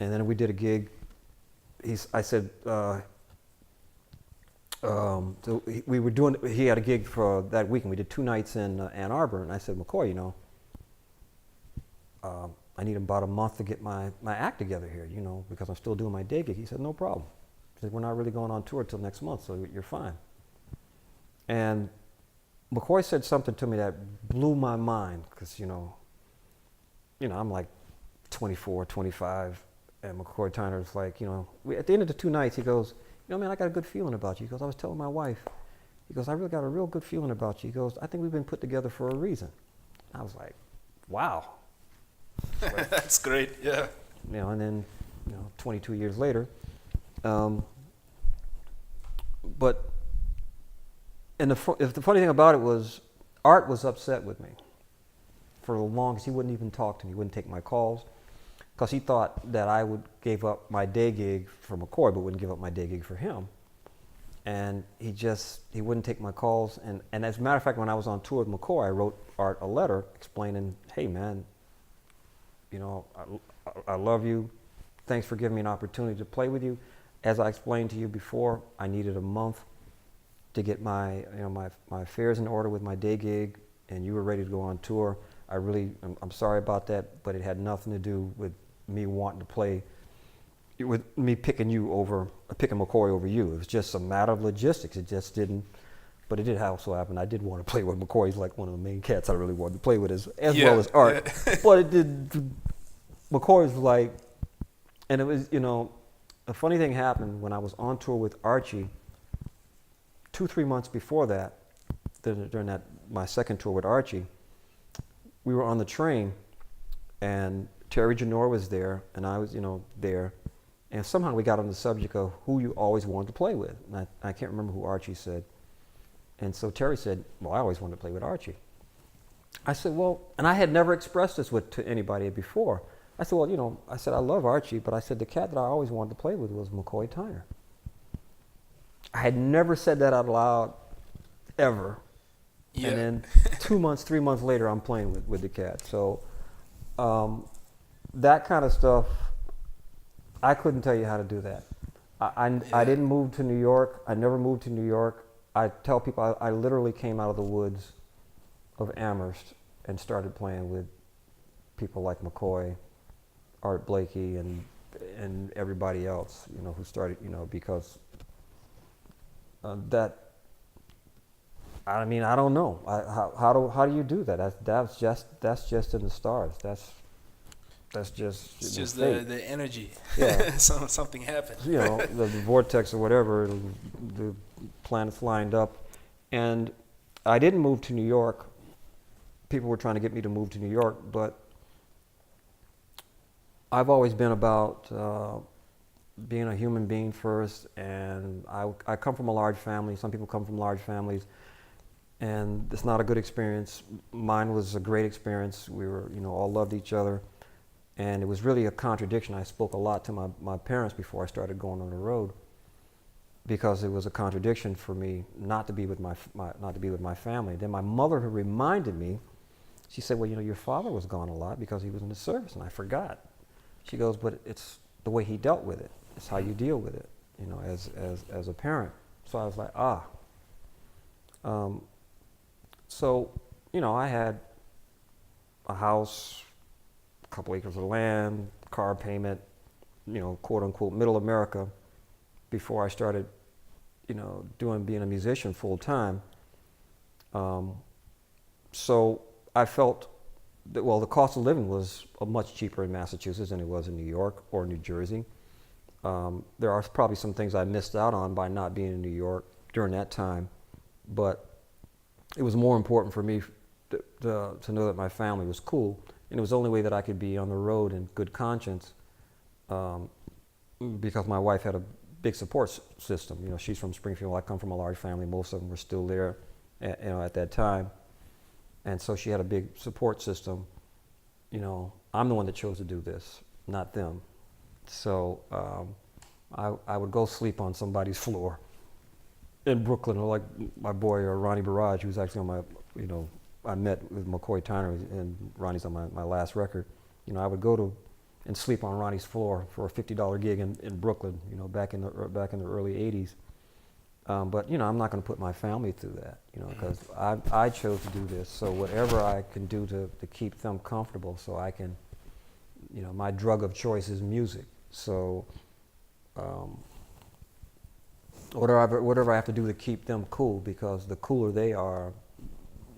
And then we did a gig. I said, so he had a gig for that weekend. We did 2 nights in Ann Arbor, and I said, McCoy, I need about a month to get my act together here, because I'm still doing my day gig. He said, no problem. He said, we're not really going on tour till next month, so you're fine. And McCoy said something to me that blew my mind, because, I'm like 24, 25, and McCoy Tyner's like, at the end of the 2 nights, he goes, man, I got a good feeling about you. He goes, I was telling my wife, he goes, I really got a real good feeling about you. He goes, I think we've been put together for a reason. I was like, wow. That's great, yeah. And then, 22 years later, but, and the funny thing about it was, Art was upset with me for the longest. He wouldn't even talk to me. He wouldn't take my calls, because he thought that I would give up my day gig for McCoy, but wouldn't give up my day gig for him. And he wouldn't take my calls. And as a matter of fact, when I was on tour with McCoy, I wrote Art a letter explaining, hey man, I love you. Thanks for giving me an opportunity to play with you. As I explained to you before, I needed a month to get my affairs in order with my day gig, and you were ready to go on tour. I'm sorry about that, but it had nothing to do with me wanting to play, with me picking McCoy over you. It was just a matter of logistics. It just didn't, but it did also happen. I did want to play with McCoy. He's like one of the main cats I really wanted to play with, as well as Art. Yeah. But it did. McCoy was like, and it was, a funny thing happened when I was on tour with Archie. 2-3 months before that, during my second tour with Archie, we were on the train, and Terry Janor was there, and I was, there, and somehow we got on the subject of who you always wanted to play with. And I can't remember who Archie said. And so Terry said, well, I always wanted to play with Archie. I said, well, and I had never expressed this to anybody before. I said, well, I said, I love Archie, but I said the cat that I always wanted to play with was McCoy Tyner. I had never said that out loud, ever. Yeah. And then 3 months later, I'm playing with the cat. So that kind of stuff, I couldn't tell you how to do that. I didn't move to New York. I never moved to New York. I tell people I literally came out of the woods of Amherst and started playing with people like McCoy, Art Blakey, and everybody else, you know, who started, you know, because that. I mean, I don't know. How do you do that? That's just in the stars. That's just It's just fate. the energy. Yeah. Something happened. You know, the vortex or whatever, the planets lined up. And I didn't move to New York. People were trying to get me to move to New York, but I've always been about being a human being first, and I come from a large family. Some people come from large families, and it's not a good experience. Mine was a great experience. We were, you know, all loved each other. And it was really a contradiction. I spoke a lot to my parents before I started going on the road, because it was a contradiction for me not to be with my family. Then my mother, who reminded me, she said, "Well, you know, your father was gone a lot because he was in the service," and I forgot. She goes, "But it's the way he dealt with it. It's how you deal with it, you know, as a parent." So I was like, so, you know, I had a house, couple acres of land, car payment, you know, quote unquote middle America, before I started, you know, being a musician full time. So I felt that, well, the cost of living was much cheaper in Massachusetts than it was in New York or New Jersey. There are probably some things I missed out on by not being in New York during that time, but it was more important for me to know that my family was cool. And it was the only way that I could be on the road in good conscience, because my wife had a big support system. You know, she's from Springfield. I come from a large family. Most of them were still there, you know, at that time. And so she had a big support system. You know, I'm the one that chose to do this, not them. So I would go sleep on somebody's floor in Brooklyn, or like my boy Ronnie Barrage, who's actually on my, you know, I met with McCoy Tyner, and Ronnie's on my last record. You know, I would go to and sleep on Ronnie's floor for a $50 gig in Brooklyn, you know, back in the early '80s. But you know, I'm not going to put my family through that, you know, because I chose to do this. So whatever I can do to keep them comfortable, so I can, you know, my drug of choice is music. So whatever I have to do to keep them cool, because the cooler they are,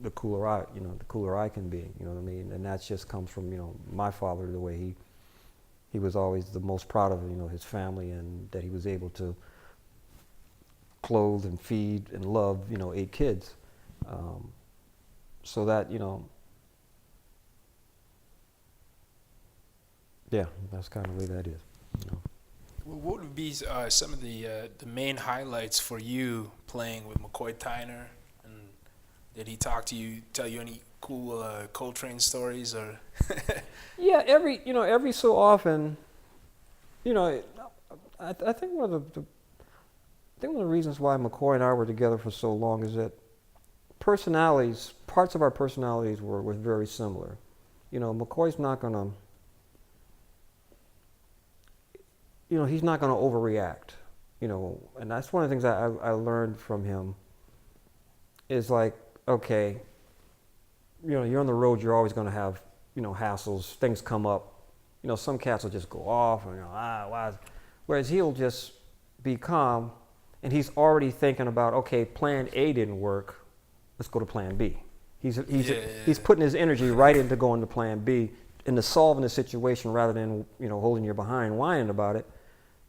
the cooler I can be, you know what I mean? And that just comes from, you know, my father, the way he was always the most proud of, you know, his family, and that he was able to clothe and feed and love, you know, 8 kids. So that, you know, yeah, that's kind of the way that is, you know. Well, what would be some of the main highlights for you playing with McCoy Tyner? And did he tell you any cool Coltrane stories, or? Yeah, every so often, you know, I think one of the reasons why McCoy and I were together for so long is that parts of our personalities were very similar. You know, McCoy's not gonna, you know, he's not gonna overreact, you know, and that's one of the things I learned from him, is like, okay, you know, you're on the road, you're always gonna have, you know, hassles, things come up. You know, some cats will just go off, and, you know, why? Whereas he'll just be calm, and he's already thinking about, okay, plan A didn't work, let's go to plan B. He's putting his energy right into going to plan B, into solving the situation, rather than, you know, holding your behind, whining about it.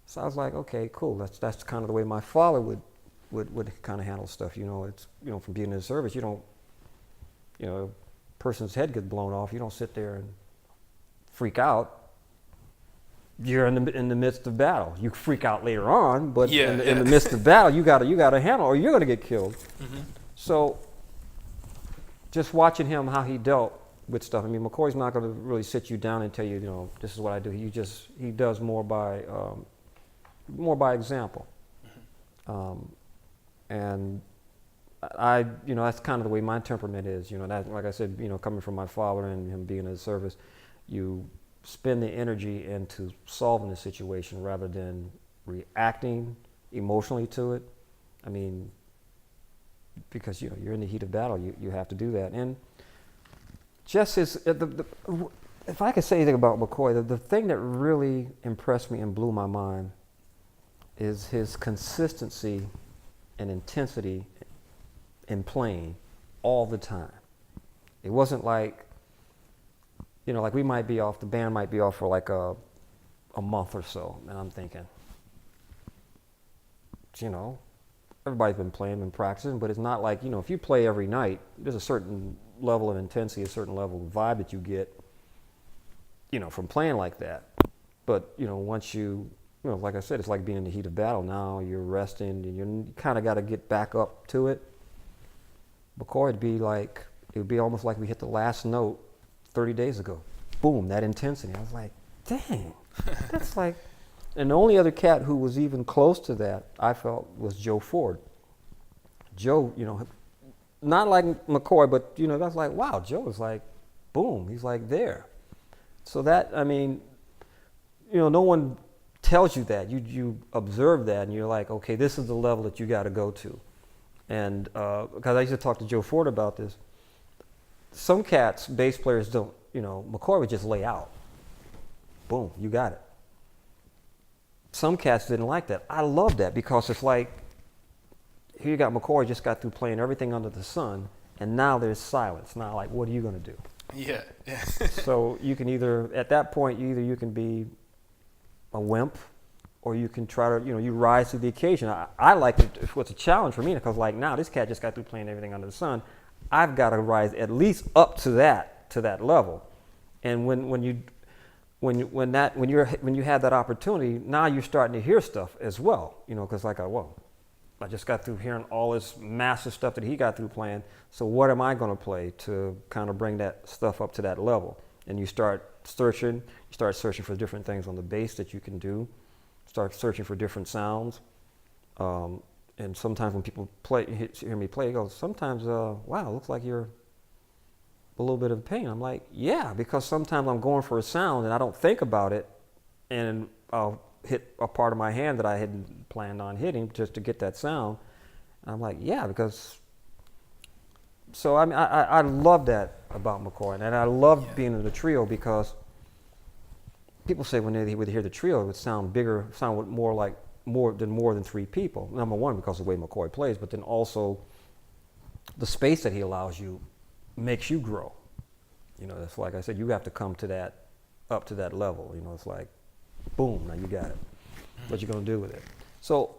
So I was like, okay, cool. That's kind of the way my father would kind of handle stuff. You know, it's, you know, from being in the service, you don't, you know, a person's head gets blown off, you don't sit there and freak out. You're in the midst of battle. You freak out later on, but in the midst of battle, you gotta handle, or you're gonna get killed. Mm-hmm. So just watching him, how he dealt with stuff. I mean, McCoy's not gonna really sit you down and tell you, you know, this is what I do. He does more by example. Mm-hmm. And I, you know, that's kind of the way my temperament is. You know, that, like I said, you know, coming from my father and him being in the service, you spend the energy into solving the situation rather than, reacting emotionally to it. I mean, because you're in the heat of battle, you have to do that. And just his, if I could say anything about McCoy, the thing that really impressed me and blew my mind is his consistency and intensity in playing all the time. It wasn't like, like we might be off, the band might be off for like a month or so, and I'm thinking, everybody's been playing and practicing, but it's not like, if you play every night, there's a certain level of intensity, a certain level of vibe that you get, from playing like that. But, once like I said, it's like being in the heat of battle. Now you're resting and you kind of got to get back up to it. McCoy it would be almost like we hit the last note 30 days ago. Boom, that intensity. I was like, dang, that's like, and the only other cat who was even close to that, I felt, was Joe Ford. Joe, not like McCoy, but, that's like, wow, Joe is like, boom, he's like there. So that, no one tells you that. You observe that, and you're like, okay, this is the level that you got to go to. And because I used to talk to Joe Ford about this, some cats, bass players don't, McCoy would just lay out. Boom, you got it. Some cats didn't like that. I love that because it's like, here you got McCoy just got through playing everything under the sun, and now there's silence. Now, like, what are you going to do? Yeah. So you can either, at that point, you can be a wimp, or you can try to, you rise to the occasion. I like it. It's a challenge for me because, like, now this cat just got through playing everything under the sun. I've got to rise at least up to that level. And when you have that opportunity, now you're starting to hear stuff as well. Because I just got through hearing all this massive stuff that he got through playing. So what am I going to play to kind of bring that stuff up to that level? And you start searching for different things on the bass that you can do. Start searching for different sounds. And sometimes when people hear me play, it goes, sometimes, wow, it looks like you're a little bit of pain. I'm like, yeah, because sometimes I'm going for a sound and I don't think about it, and I'll hit a part of my hand that I hadn't planned on hitting just to get that sound. And I'm like, yeah, because. So I love that about McCoy, and I love being in the trio because people say when they would hear the trio, it would sound bigger, sound more than three people. Number one, because of the way McCoy plays, but then also the space that he allows you makes you grow. It's like I said, you have to come up to that level. It's like, boom, now you got it. What you gonna do with it? So,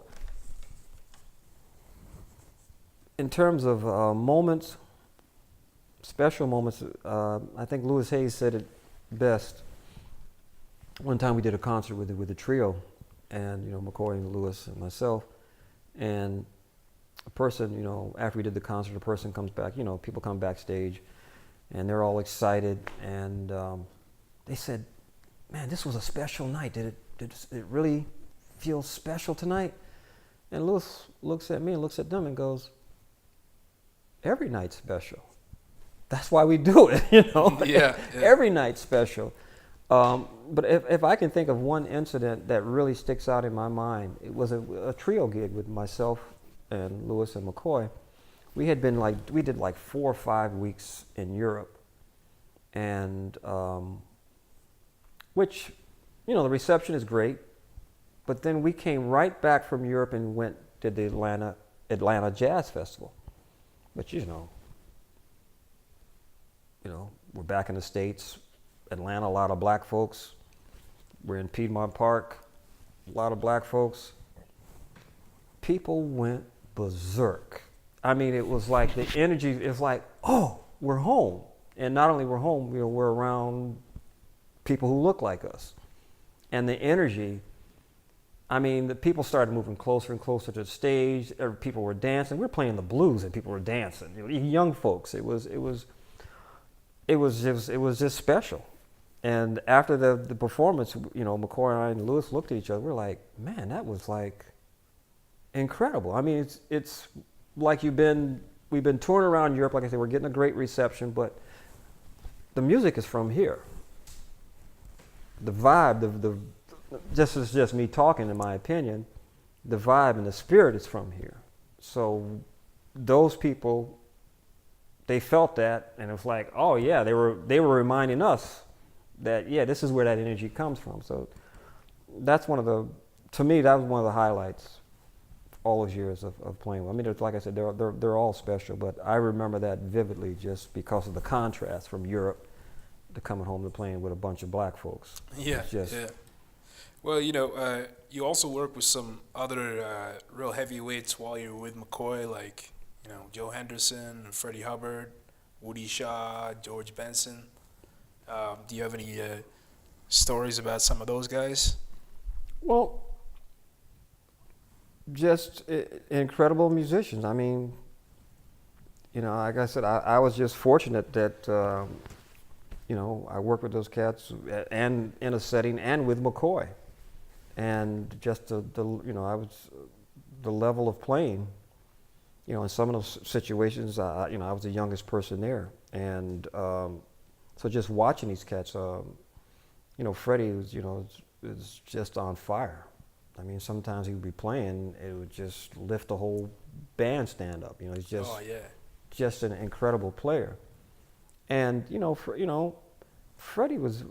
in terms of moments, special moments, I think Louis Hayes said it best. One time we did a concert with the trio, and McCoy and Louis and myself, and a person, after we did the concert, a person comes back. People come backstage, and they're all excited, and they said, "Man, this was a special night. Did it really feel special tonight?" And Louis looks at me and looks at them and goes, "Every night's special. That's why we do it, Yeah. Every night's special." But if I can think of one incident that really sticks out in my mind, it was a trio gig with myself and Louis and McCoy. We did like 4 or 5 weeks in Europe, and which, the reception is great, but then we came right back from Europe and went to the Atlanta Jazz Festival, which we're back in the States. Atlanta, a lot of black folks. We're in Piedmont Park, a lot of black folks. People went berserk. It was like the energy, it's like, oh, we're home. And not only we're home, we're around people who look like us. And the energy, the people started moving closer and closer to the stage. People were dancing. We were playing the blues and people were dancing. Young folks. It was just special. And after the performance, McCoy and Louis looked at each other. We're like, man, that was like incredible. It's like we've been touring around Europe. Like I said, we're getting a great reception, but the music is from here. The vibe, this is just me talking, in my opinion, the vibe and the spirit is from here. So those people, they felt that, and it was like, oh yeah, they were reminding us that, yeah, this is where that energy comes from. So that's to me, that was one of the highlights all those years of playing. I mean, like I said, they're all special, but I remember that vividly just because of the contrast from Europe to coming home to playing with a bunch of black folks. Yeah, It's just, yeah. Well, you also work with some other real heavyweights while you were with McCoy, like Joe Henderson, Freddie Hubbard, Woody Shaw, George Benson. Do you have any stories about some of those guys? well, just incredible musicians. I mean, like I said, I was just fortunate that, I worked with those cats and in a setting and with McCoy. And just I was the level of playing, in some of those situations, I was the youngest person there. And so just watching these cats, Freddie is just on fire. I mean, sometimes he would be playing, it would just lift the whole bandstand up. He's just Oh yeah. just an incredible player. And Freddie was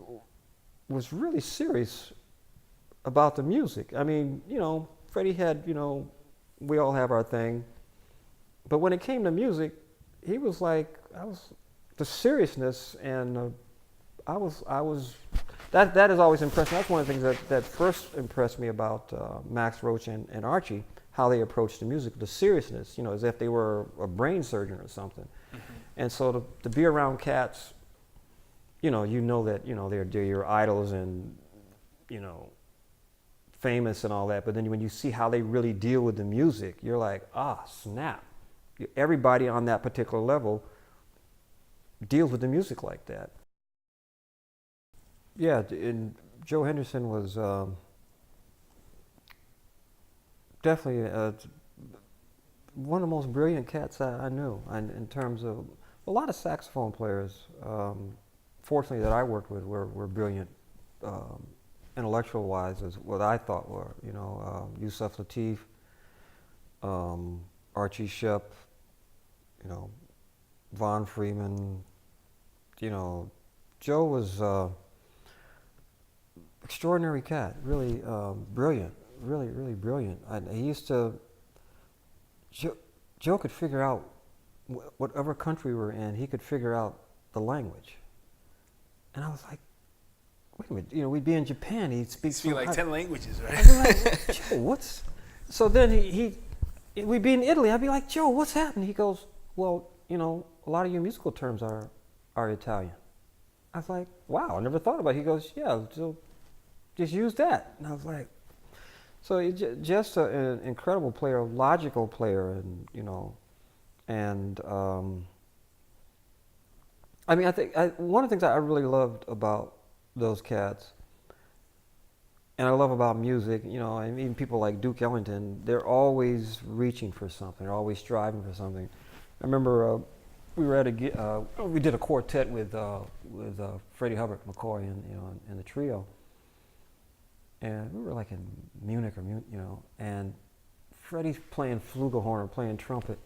really serious about the music. I mean, Freddie had, we all have our thing, but when it came to music, he was like, the seriousness, and that has always impressed me. That's one of the things that first impressed me about Max Roach and Archie, how they approached the music, the seriousness, as if they were a brain surgeon or something. Mm-hmm. And so to be around cats, that, they're your idols and, famous and all that, but then when you see how they really deal with the music, you're like, snap. Everybody on that particular level deals with the music like that. Yeah, and Joe Henderson was definitely one of the most brilliant cats I knew, and in terms of a lot of saxophone players, fortunately that I worked with were brilliant. Intellectual-wise, is what I thought were, Yusef Lateef, Archie Shepp, Von Freeman. Joe was extraordinary cat, really brilliant, really brilliant. He used to. Joe could figure out whatever country we were in. He could figure out the language, and I was like, wait a minute, we'd be in Japan. He'd speak like 10 languages, right? I'd be like, Joe, what's? So then we'd be in Italy. I'd be like, Joe, what's happening? He goes, well, a lot of your musical terms are Italian. I was like, wow, I never thought about it. He goes, yeah, so just use that. And I was like, so just an incredible player, a logical player, and and I mean, I think one of the things I really loved about those cats, and I love about music, and even people like Duke Ellington, they're always reaching for something, they're always striving for something. I remember we were we did a quartet with Freddie Hubbard, McCoy, and the trio, and we were like in Munich and Freddie's playing flugelhorn or playing trumpet.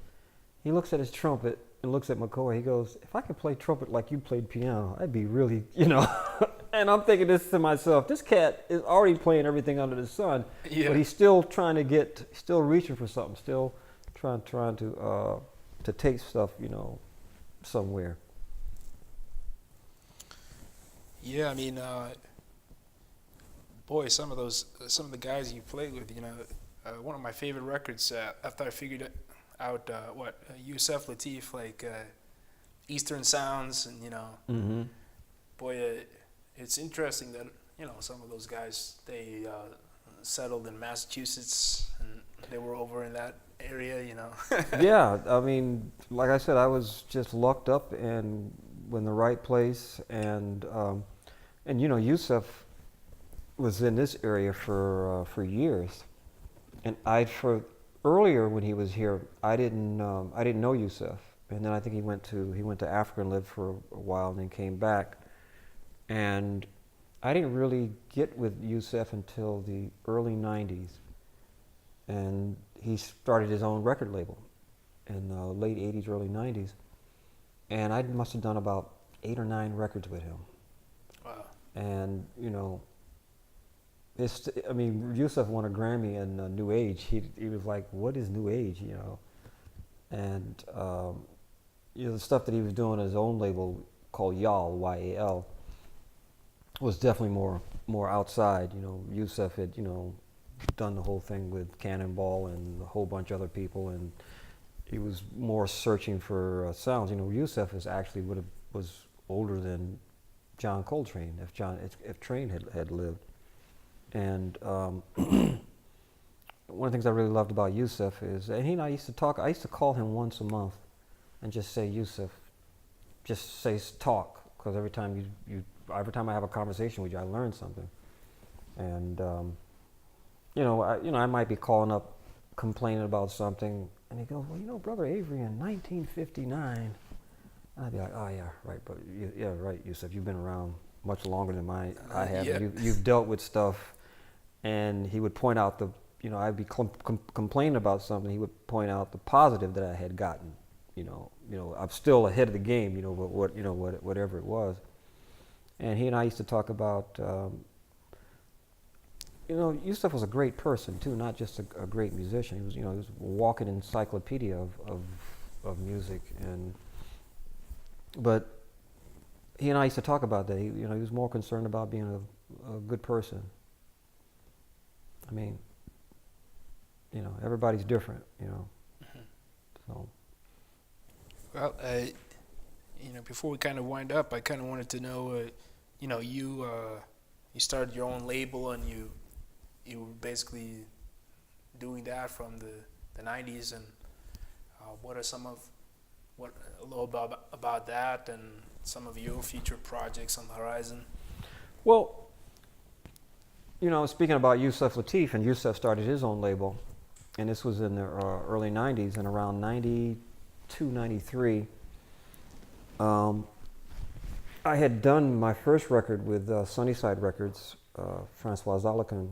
He looks at his trumpet and looks at McCoy. He goes, if I could play trumpet like you played piano, I'd be really, And I'm thinking this to myself, this cat is already playing everything under the sun, Yeah. but he's still trying to still reaching for something, still trying to take stuff, somewhere. Yeah, I mean, boy, some of the guys you played with, one of my favorite records after I figured out Yusef Lateef, like Eastern Sounds, and Mm-hmm. boy, it's interesting that some of those guys, they settled in Massachusetts and they were over in that area, Yeah, I mean, like I said, I was just lucked up and in the right place, and Yusef was in this area for years, and earlier when he was here, I didn't know Yusef, and then I think he went to Africa and lived for a while, and then came back, and I didn't really get with Yusef until the early 90s. And he started his own record label in the late 80s, early 90s. And I must have done about 8 or 9 records with him. Wow. And, you know, Yusef won a Grammy in New Age. He was like, what is New Age, you know? And, you know, the stuff that he was doing on his own label called Yal, Y-A-L, was definitely more outside. You know, Yusef had, you know, done the whole thing with Cannonball and a whole bunch of other people, and he was more searching for sounds. You know, Yusef was older than John Coltrane if Train had lived. And one of the things I really loved about Yusef is, and he and I used to talk. I used to call him once a month, and just say, Yusef, just say talk, because every time I have a conversation with you, I learn something. And I might be calling up, complaining about something, and he goes, well, you know, Brother Avery, in 1959, and I'd be like, oh yeah, right, but yeah, right, Yusef, you've been around much longer than I have. Yeah. You've dealt with stuff, and he would point out I'd be complaining about something. He would point out the positive that I had gotten. You know, I'm still ahead of the game. You know, whatever it was. And he and I used to talk about. Yusef was a great person too, not just a great musician. He was a walking encyclopedia of music, but he and I used to talk about that. He was more concerned about being a good person. I mean, everybody's different, Mm-hmm. So. Well, before we kind of wind up, I kind of wanted to know, you started your own label, and you were basically doing that from the 90s, and what are a little about that and some of your future projects on the horizon? Well, speaking about Yusef Lateef, and Yusef started his own label, and this was in the early 90s, and around 92, 93, I had done my first record with Sunnyside Records, Francois Zalikin,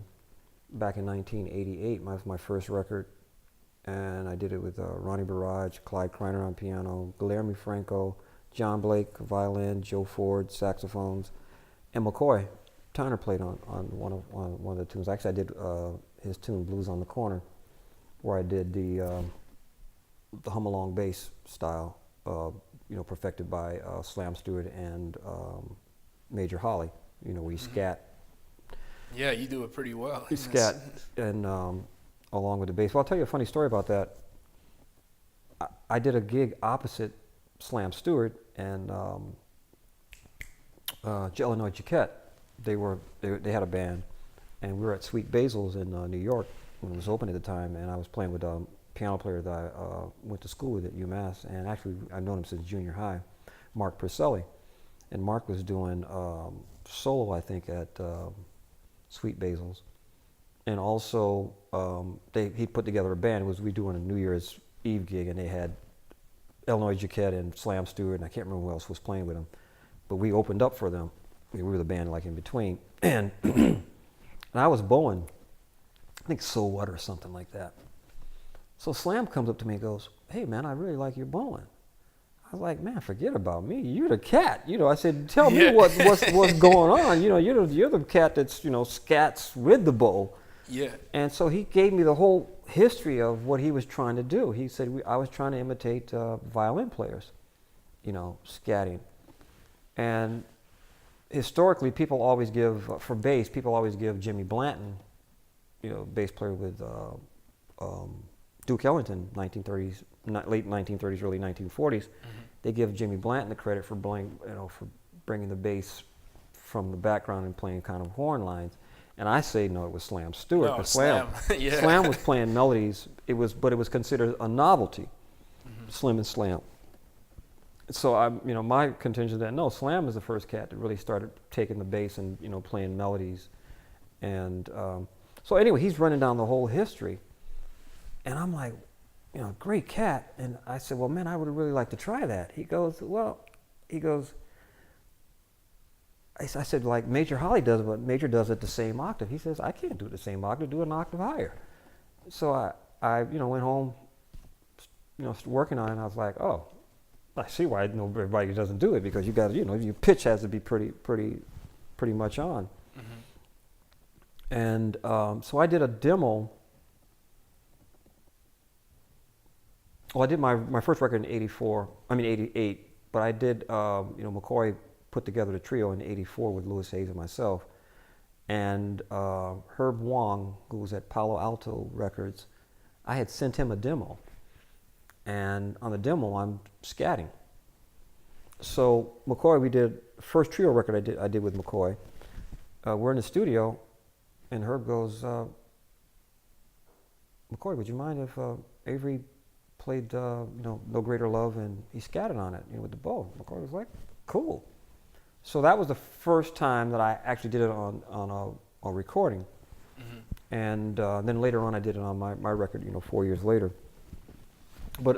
back in 1988, my first record, and I did it with Ronnie Barrage, Clyde Kreiner on piano, Guillermo Franco, John Blake, violin, Joe Ford, saxophones, and McCoy Tyner played on one of the tunes. Actually, I did his tune Blues on the Corner, where I did the hum along bass style, perfected by Slam Stewart and Major Holly. Where you scat. Yeah, you do it pretty well. You scat and along with the bass. Well, I'll tell you a funny story about that. I did a gig opposite Slam Stewart and Illinois Jaquette. They had a band, and we were at Sweet Basil's in New York when it was open at the time, and I was playing with a piano player that I went to school with at UMass, and actually I've known him since junior high, Mark Purcelli. And Mark was doing solo, I think, at Sweet Basil's. And also, he put together a band. We doing a New Year's Eve gig, and they had Illinois Jaquette and Slam Stewart, and I can't remember who else was playing with them. But we opened up for them. We were the band like in between. And and I was bowing, I think So What or something like that. So Slam comes up to me and goes, hey man, I really like your bowling. I was like, man, forget about me. You're the cat. I said, tell me what's going on. You're the cat that's, scats with the bow. Yeah. And so he gave me the whole history of what he was trying to do. He said I was trying to imitate violin players, scatting. And historically, people always give, for bass, Jimmy Blanton, bass player with Duke Ellington, 1930s, late 1930s, early 1940s. Mm-hmm. They give Jimmy Blanton the credit for bringing the bass from the background and playing kind of horn lines. And I say no, it was Slam Stewart. No, Slam was playing melodies. But it was considered a novelty, mm-hmm. Slim and Slam. So my contention is that no, Slam is the first cat that really started taking the bass and playing melodies, and so anyway, he's running down the whole history, and I'm like, great cat, and I said, well, man, I would really like to try that. He goes, I said, like Major Holly does, but Major does it the same octave. He says, I can't do it the same octave, do an octave higher. So I went home, working on it, and I was like, oh, I see why everybody doesn't do it, because you got to, your pitch has to be pretty much on. Mm-hmm. And so I did a demo. Well, I did my first record in 88, but I did, McCoy put together the trio in 84 with Louis Hayes and myself. And Herb Wong, who was at Palo Alto Records, I had sent him a demo. And on the demo, I'm scatting. So McCoy, we did the first trio record I did with McCoy. We're in the studio, and Herb goes, McCoy, would you mind if Avery played, No Greater Love, and he scattered on it, with the bow. McCoy was like, cool. So that was the first time that I actually did it on a recording. Mm-hmm. And then later on I did it on my record, 4 years later. But,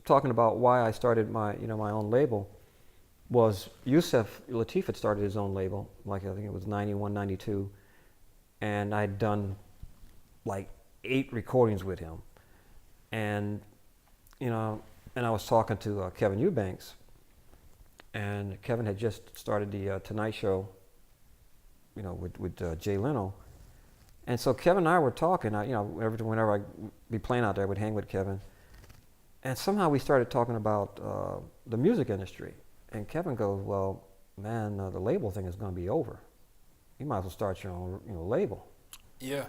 talking about why I started my own label was Yusef Lateef had started his own label, like I think it was 91, 92. And I'd done like 8 recordings with him. And, and I was talking to Kevin Eubanks. And Kevin had just started the Tonight Show, with Jay Leno. And so Kevin and I were talking. Whenever I'd be playing out there, I would hang with Kevin. And somehow we started talking about the music industry. And Kevin goes, well, man, the label thing is going to be over. You might as well start your own label. Yeah.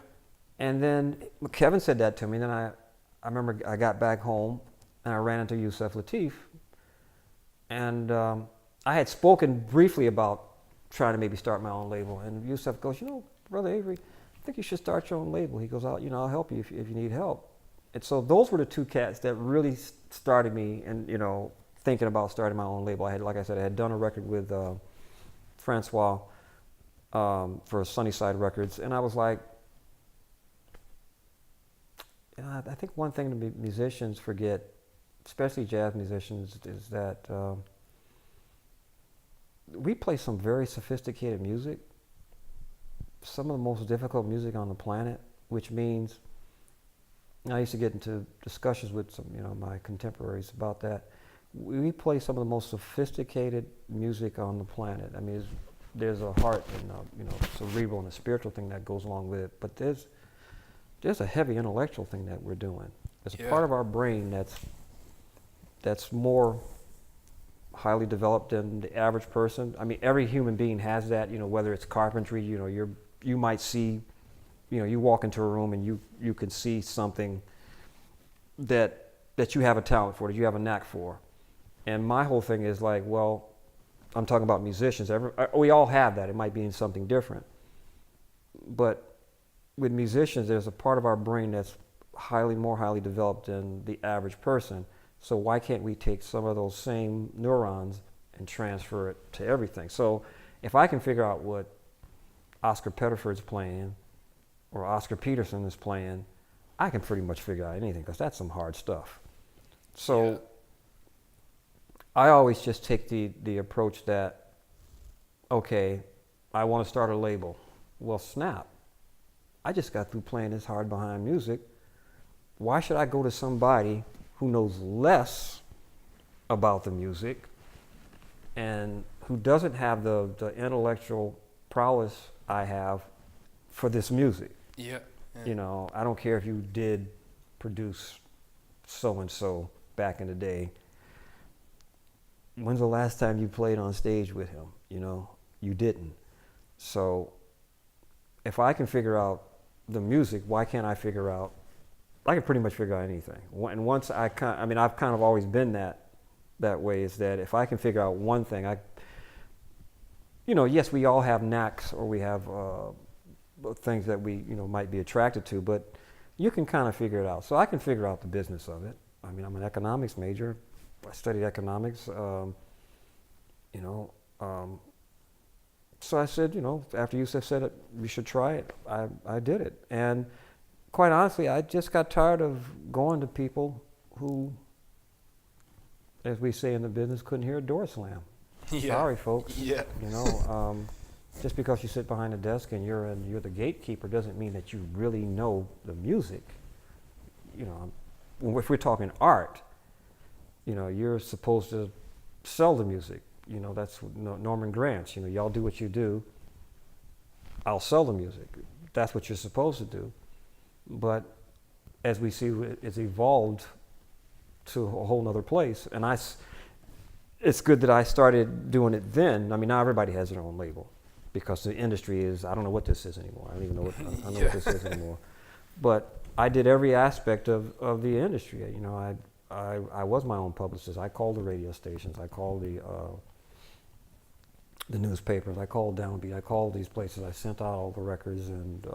And then Kevin said that to me. Then I remember I got back home and I ran into Yusef Lateef. And I had spoken briefly about trying to maybe start my own label. And Yusef goes, Brother Avery, I think you should start your own label. He goes, I'll help you if you need help. And so those were the 2 cats that really started me and, thinking about starting my own label. Like I said, I had done a record with Francois for Sunnyside Records. And I was like, I think one thing that musicians forget, especially jazz musicians, is that we play some very sophisticated music, some of the most difficult music on the planet, which means, I used to get into discussions with some, my contemporaries about that. We play some of the most sophisticated music on the planet. I mean, there's a heart and cerebral and a spiritual thing that goes along with it, but there's a heavy intellectual thing that we're doing. There's a part of our brain that's more highly developed than the average person. I mean, every human being has that, whether it's carpentry, you might see, you walk into a room and you can see something that you have a talent for, that you have a knack for. And my whole thing is like, well, I'm talking about musicians. We all have that. It might be in something different. But with musicians, there's a part of our brain that's more highly developed than the average person. So why can't we take some of those same neurons and transfer it to everything? So if I can figure out what Oscar Pettiford's playing or Oscar Peterson is playing, I can pretty much figure out anything, because that's some hard stuff. So I always just take the approach that, okay, I want to start a label. Well, snap. I just got through playing this hard behind music. Why should I go to somebody who knows less about the music and who doesn't have the intellectual prowess I have for this music? Yeah. I don't care if you did produce so-and-so back in the day. When's the last time you played on stage with him? You didn't. So if I can figure out the music, why can't I figure out, I can pretty much figure out anything. And once I've kind of always been that way, is that if I can figure out one thing, yes, we all have knacks, or we have things that we, might be attracted to, but you can kind of figure it out. So I can figure out the business of it. I mean, I'm an economics major. I studied economics, So I said, after Yusef said it, we should try it, I did it. And quite honestly, I just got tired of going to people who, as we say in the business, couldn't hear a door slam. Yeah. Sorry, folks. Yeah. You know, just because you sit behind a desk and you're the gatekeeper doesn't mean that you really know the music. You know, if we're talking art, you know, you're supposed to sell the music. You know, that's Norman Granz. You know, y'all do what you do. I'll sell the music. That's what you're supposed to do. But as we see, it's evolved to a whole nother place. And it's good that I started doing it then. I mean, now everybody has their own label because the industry is, I don't know what this is anymore. I don't even know what, I don't know what this is anymore. But I did every aspect of the industry. You know, I was my own publicist. I called the radio stations. I called the newspapers. I called Downbeat. I called these places. I sent out all the records and,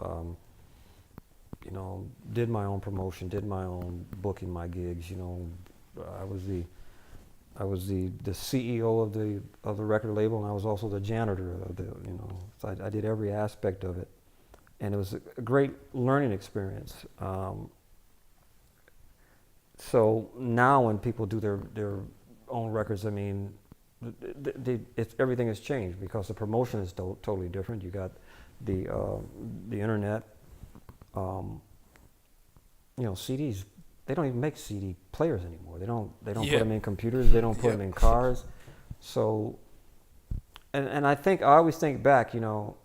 you know, did my own promotion, did my own booking, my gigs. You know, I was the CEO of the record label, and I was also the janitor of the, you know. So I did every aspect of it, and it was a great learning experience. So now when people do their own records, I mean, everything has changed because the promotion is totally different. You got the internet. You know, CDs. They don't even make CD players anymore. They don't put them in computers. They don't put them in cars. So, and I always think back. You know,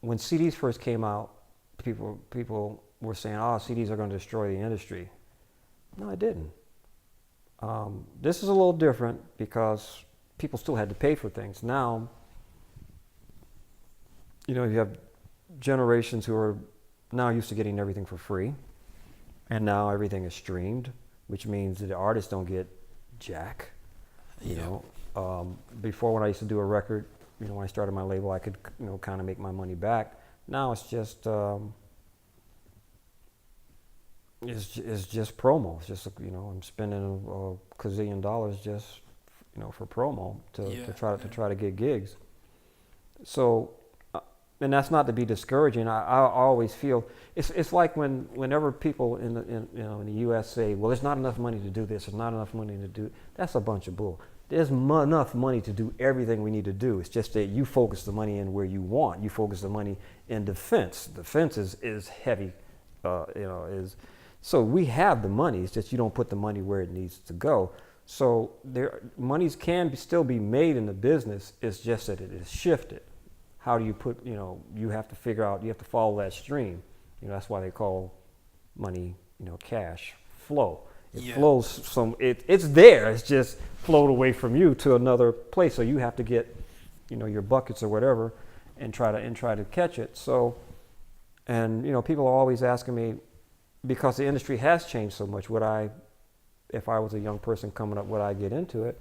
when CDs first came out, people were saying, "Oh, CDs are going to destroy the industry." No, it didn't. This is a little different because people still had to pay for things. Now, you know, you have generations who are now used to getting everything for free, and now everything is streamed, which means that the artists don't get jack. You know, before when I used to do a record, you know, when I started my label, I could, you know, kind of make my money back. Now it's just it's just promo. It's just, you know, I'm spending a gazillion dollars just, you know, for promo to try to get gigs. So, and that's not to be discouraging. I always feel it's like whenever people in the U.S. say, well, there's not enough money to do this, there's not enough money to do. That's a bunch of bull. There's enough money to do everything we need to do. It's just that you focus the money in where you want. You focus the money in defense. Defense is heavy, you know, is. So we have the money. It's just you don't put the money where it needs to go. So monies can still be made in the business. It's just that it is shifted. How do you put, you know, you have to figure out, you have to follow that stream. You know, that's why they call money, you know, cash flow. It flows it's there. It's just flowed away from you to another place. So you have to get, you know, your buckets or whatever and try to catch it. So, and, you know, people are always asking me, because the industry has changed so much, if I was a young person coming up, would I get into it?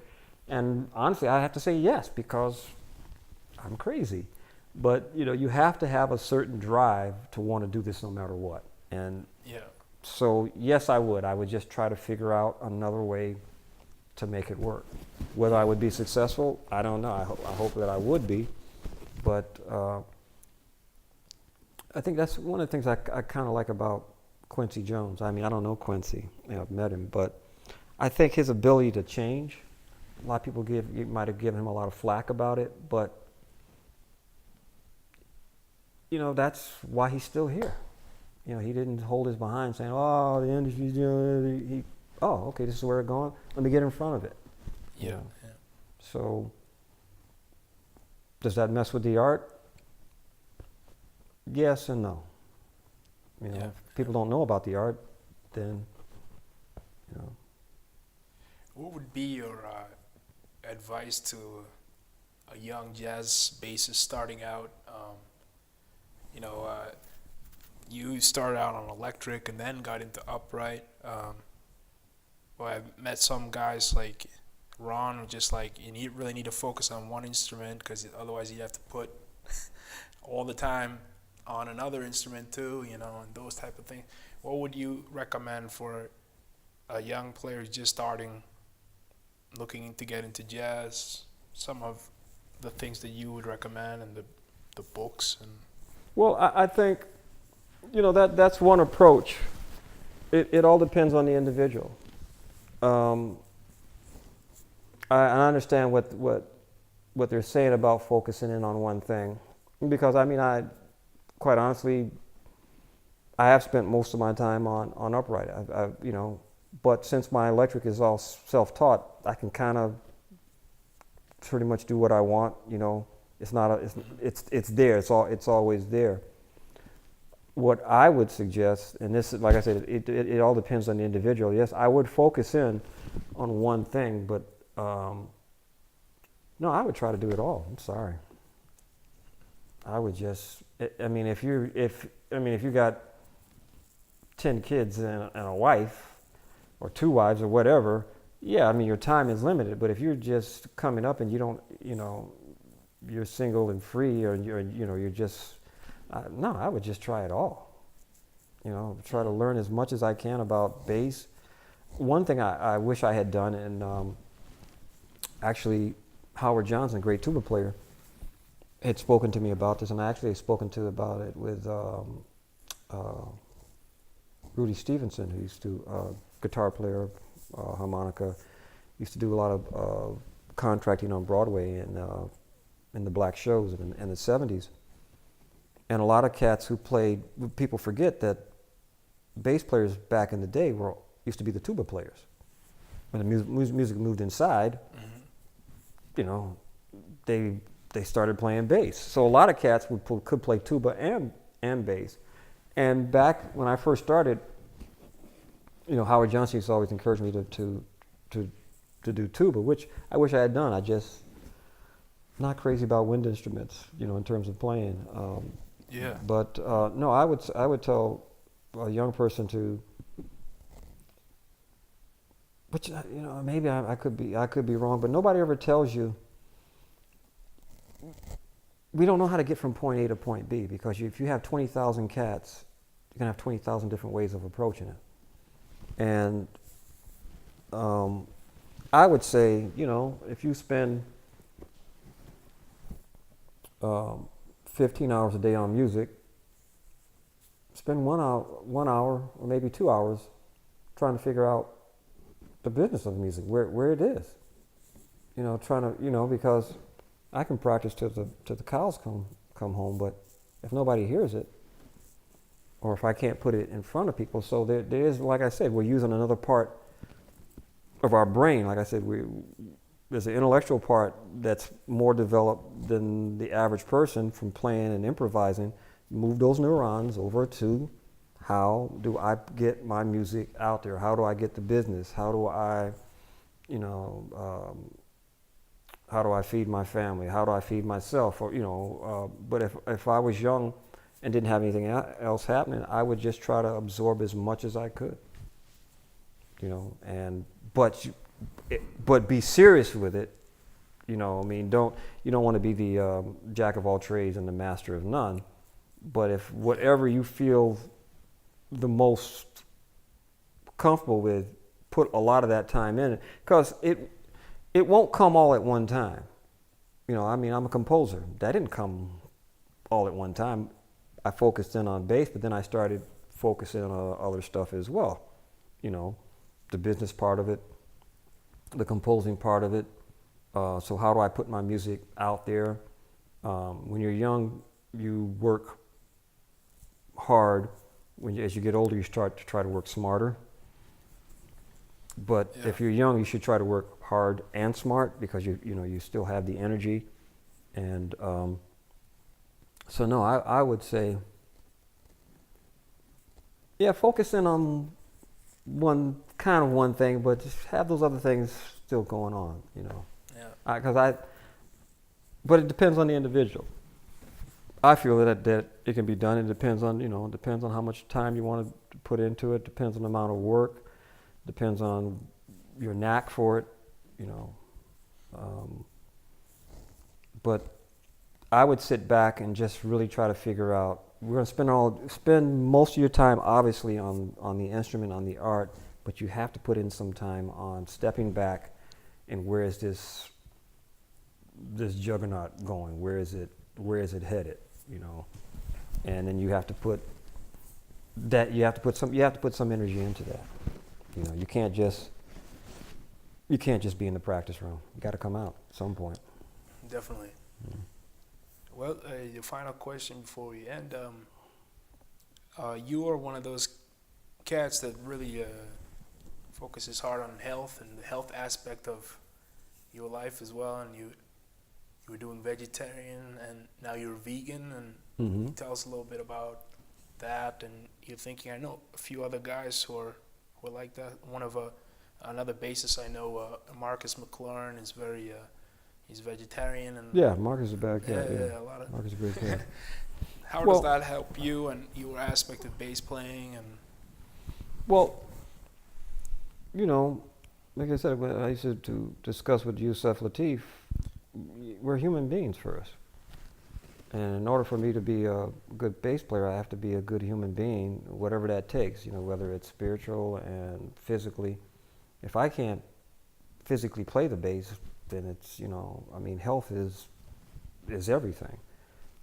And honestly, I have to say yes, because I'm crazy. But, you know, you have to have a certain drive to want to do this no matter what. And so, yes, I would. I would just try to figure out another way to make it work. Whether I would be successful, I don't know. I hope that I would be. But I think that's one of the things I kind of like about Quincy Jones. I mean, I don't know Quincy. You know, I've met him. But I think his ability to change, a lot of people might have given him a lot of flack about it, but you know, that's why he's still here. You know, he didn't hold his behind saying, "Oh, the industry's doing." Oh, okay, this is where it's going. Let me get in front of it. Yeah. So, does that mess with the art? Yes and no. You know, if people don't know about the art, then, you know. What would be your advice to a young jazz bassist starting out? You know, you started out on electric and then got into upright. Well, I've met some guys like Ron, who just like you really need to focus on one instrument because otherwise you have to put all the time on another instrument too, you know, and those type of things. What would you recommend for a young player who's just starting, looking to get into jazz? Some of the things that you would recommend and the books and. Well, I think, you know, that's one approach. It all depends on the individual. I understand what what they're saying about focusing in on one thing, because I mean, I quite honestly, I have spent most of my time on upright. But since my electric is all self-taught, I can kind of pretty much do what I want. It's not it's there. It's always there. What I would suggest, and this, like I said, it all depends on the individual. Yes, I would focus in on one thing, but no, I would try to do it all. I'm sorry. I would just. I mean, if you got 10 kids and a wife, or 2 wives, or whatever, yeah, I mean, your time is limited. But if you're just coming up and you don't, you're single and free, or you're just, no, I would just try it all. Try to learn as much as I can about bass. One thing I wish I had done, and actually, Howard Johnson, a great tuba player, had spoken to me about this, and I actually had spoken to about it with Rudy Stevenson, who used to, guitar player, harmonica, used to do a lot of contracting on Broadway and in the black shows in the 70s. And a lot of cats who played, people forget that bass players back in the day used to be the tuba players. When the music moved inside, they started playing bass. So a lot of cats could play tuba and bass. And back when I first started, Howard Johnson used to always encourage me to do tuba, which I wish I had done. I just not crazy about wind instruments, in terms of playing. Yeah. But no, I would tell a young person to, which maybe I could be wrong, but nobody ever tells you. We don't know how to get from point A to point B, because if you have 20,000 cats, you're gonna have 20,000 different ways of approaching it. And I would say, if you spend 15 hours a day on music, spend 1 hour or maybe 2 hours trying to figure out the business of music, where it is. Trying to, because I can practice till the cows come home, but if nobody hears it, or if I can't put it in front of people, so there is, like I said, we're using another part of our brain. Like I said, there's an intellectual part that's more developed than the average person from playing and improvising. Move those neurons over to how do I get my music out there? How do I get the business? How do I, how do I feed my family? How do I feed myself? Or but if I was young and didn't have anything else happening, I would just try to absorb as much as I could. But be serious with it. You don't want to be the jack of all trades and the master of none. But if whatever you feel the most comfortable with, put a lot of that time in it, because it won't come all at one time. I'm a composer. That didn't come all at one time. I focused in on bass, but then I started focusing on other stuff as well. The business part of it, the composing part of it. So how do I put my music out there? When you're young, you work hard. As you get older, you start to try to work smarter. But if you're young, you should try to work hard and smart, because you still have the energy. And so no, I would say, focus in on one thing, but just have those other things still going on. Yeah. But it depends on the individual. I feel that it can be done. It depends on how much time you want to put into it. Depends on the amount of work. Depends on your knack for it. But I would sit back and just really try to figure out. We're going to spend most of your time, obviously, on the instrument, on the art, but you have to put in some time on stepping back and where is this juggernaut going? Where is it headed? And then you have to put some energy into that. You can't just be in the practice room. You got to come out at some point. definitely. Well, the final question before we end. You are one of those cats that really focuses hard on health and the health aspect of your life as well. And you were doing vegetarian, and now you're vegan. And Hmm. can you tell us a little bit about that and your thinking? I know a few other guys who are like that. Another bassist I know, Marcus McLaurin, is very he's vegetarian and Yeah, Marcus is a bad cat. yeah, a lot of. Marcus is a great cat. How Well- does that help you and your aspect of bass playing? And Well, you know, like I said, when I used to discuss with Yusef Lateef, we're human beings first. And in order for me to be a good bass player, I have to be a good human being, whatever that takes, you know, whether it's spiritual and physically. If I can't physically play the bass, then it's, you know, I mean, health is everything.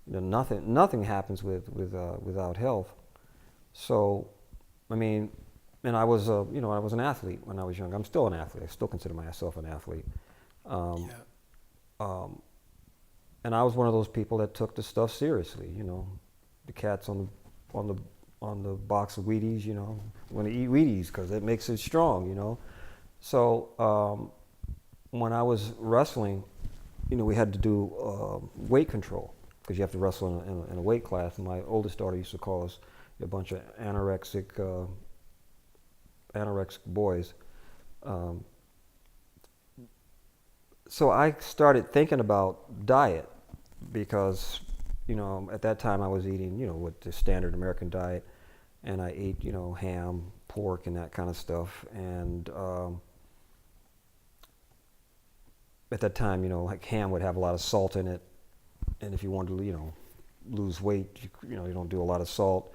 You know, nothing happens without health. So, I mean, and I was you know, I was an athlete when I was young. I'm still an athlete. I still consider myself an athlete. yeah, And I was one of those people that took the stuff seriously. You know, the cats on the box of Wheaties. You know, want to eat Wheaties because it makes it strong. You know, so when I was wrestling, you know, we had to do weight control because you have to wrestle in a weight class. And my oldest daughter used to call us a bunch of anorexic boys. So I started thinking about diet because, you know, at that time I was eating, you know, with the standard American diet, and I ate, you know, ham, pork, and that kind of stuff. And at that time, you know, like ham would have a lot of salt in it, and if you wanted to, you know, lose weight, you know, you don't do a lot of salt.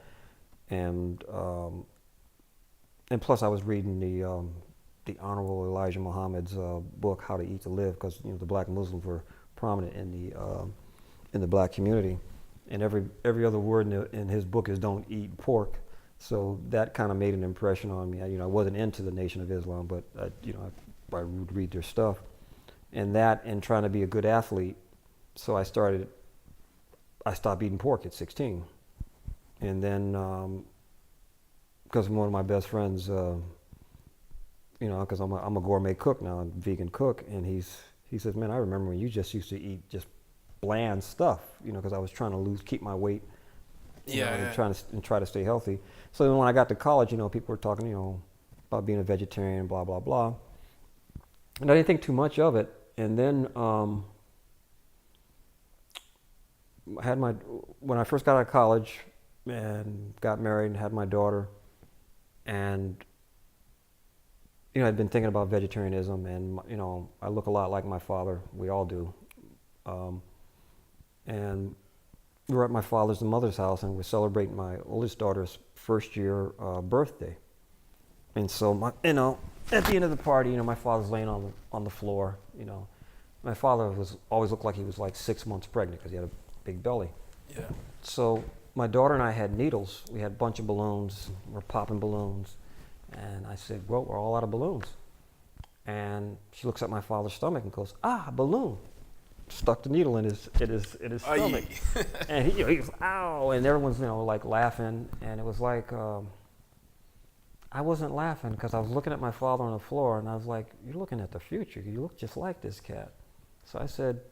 And plus, I was reading the Honorable Elijah Muhammad's book, How to Eat to Live, because, you know, the black Muslims were prominent in the black community, and every other word in his book is "don't eat pork." So that kind of made an impression on me. You know, I wasn't into the Nation of Islam, but you know, I would read their stuff, and trying to be a good athlete. So I stopped eating pork at 16, and then because one of my best friends. You know, because I'm a gourmet cook now, I'm a vegan cook, and he says, man, I remember when you just used to eat just bland stuff, you know, because I was trying to keep my weight, you know, and try to stay healthy. So then when I got to college, you know, people were talking, you know, about being a vegetarian, blah, blah, blah. And I didn't think too much of it. And then when I first got out of college and got married and had my daughter, and you know, I'd been thinking about vegetarianism, and, you know, I look a lot like my father. We all do. And we were at my father's and mother's house, and we're celebrating my oldest daughter's first year birthday. And so, you know, at the end of the party, you know, my father's laying on the floor. You know, my father always looked like he was like 6 months pregnant because he had a big belly. yeah, So my daughter and I had needles. We had a bunch of balloons. We're popping balloons. And I said, well, we're all out of balloons. And she looks at my father's stomach and goes, a balloon. Stuck the needle in his stomach. And he was, ow. And everyone's, you know, like laughing. And it was like, I wasn't laughing because I was looking at my father on the floor, and I was like, you're looking at the future. You look just like this cat. So I said,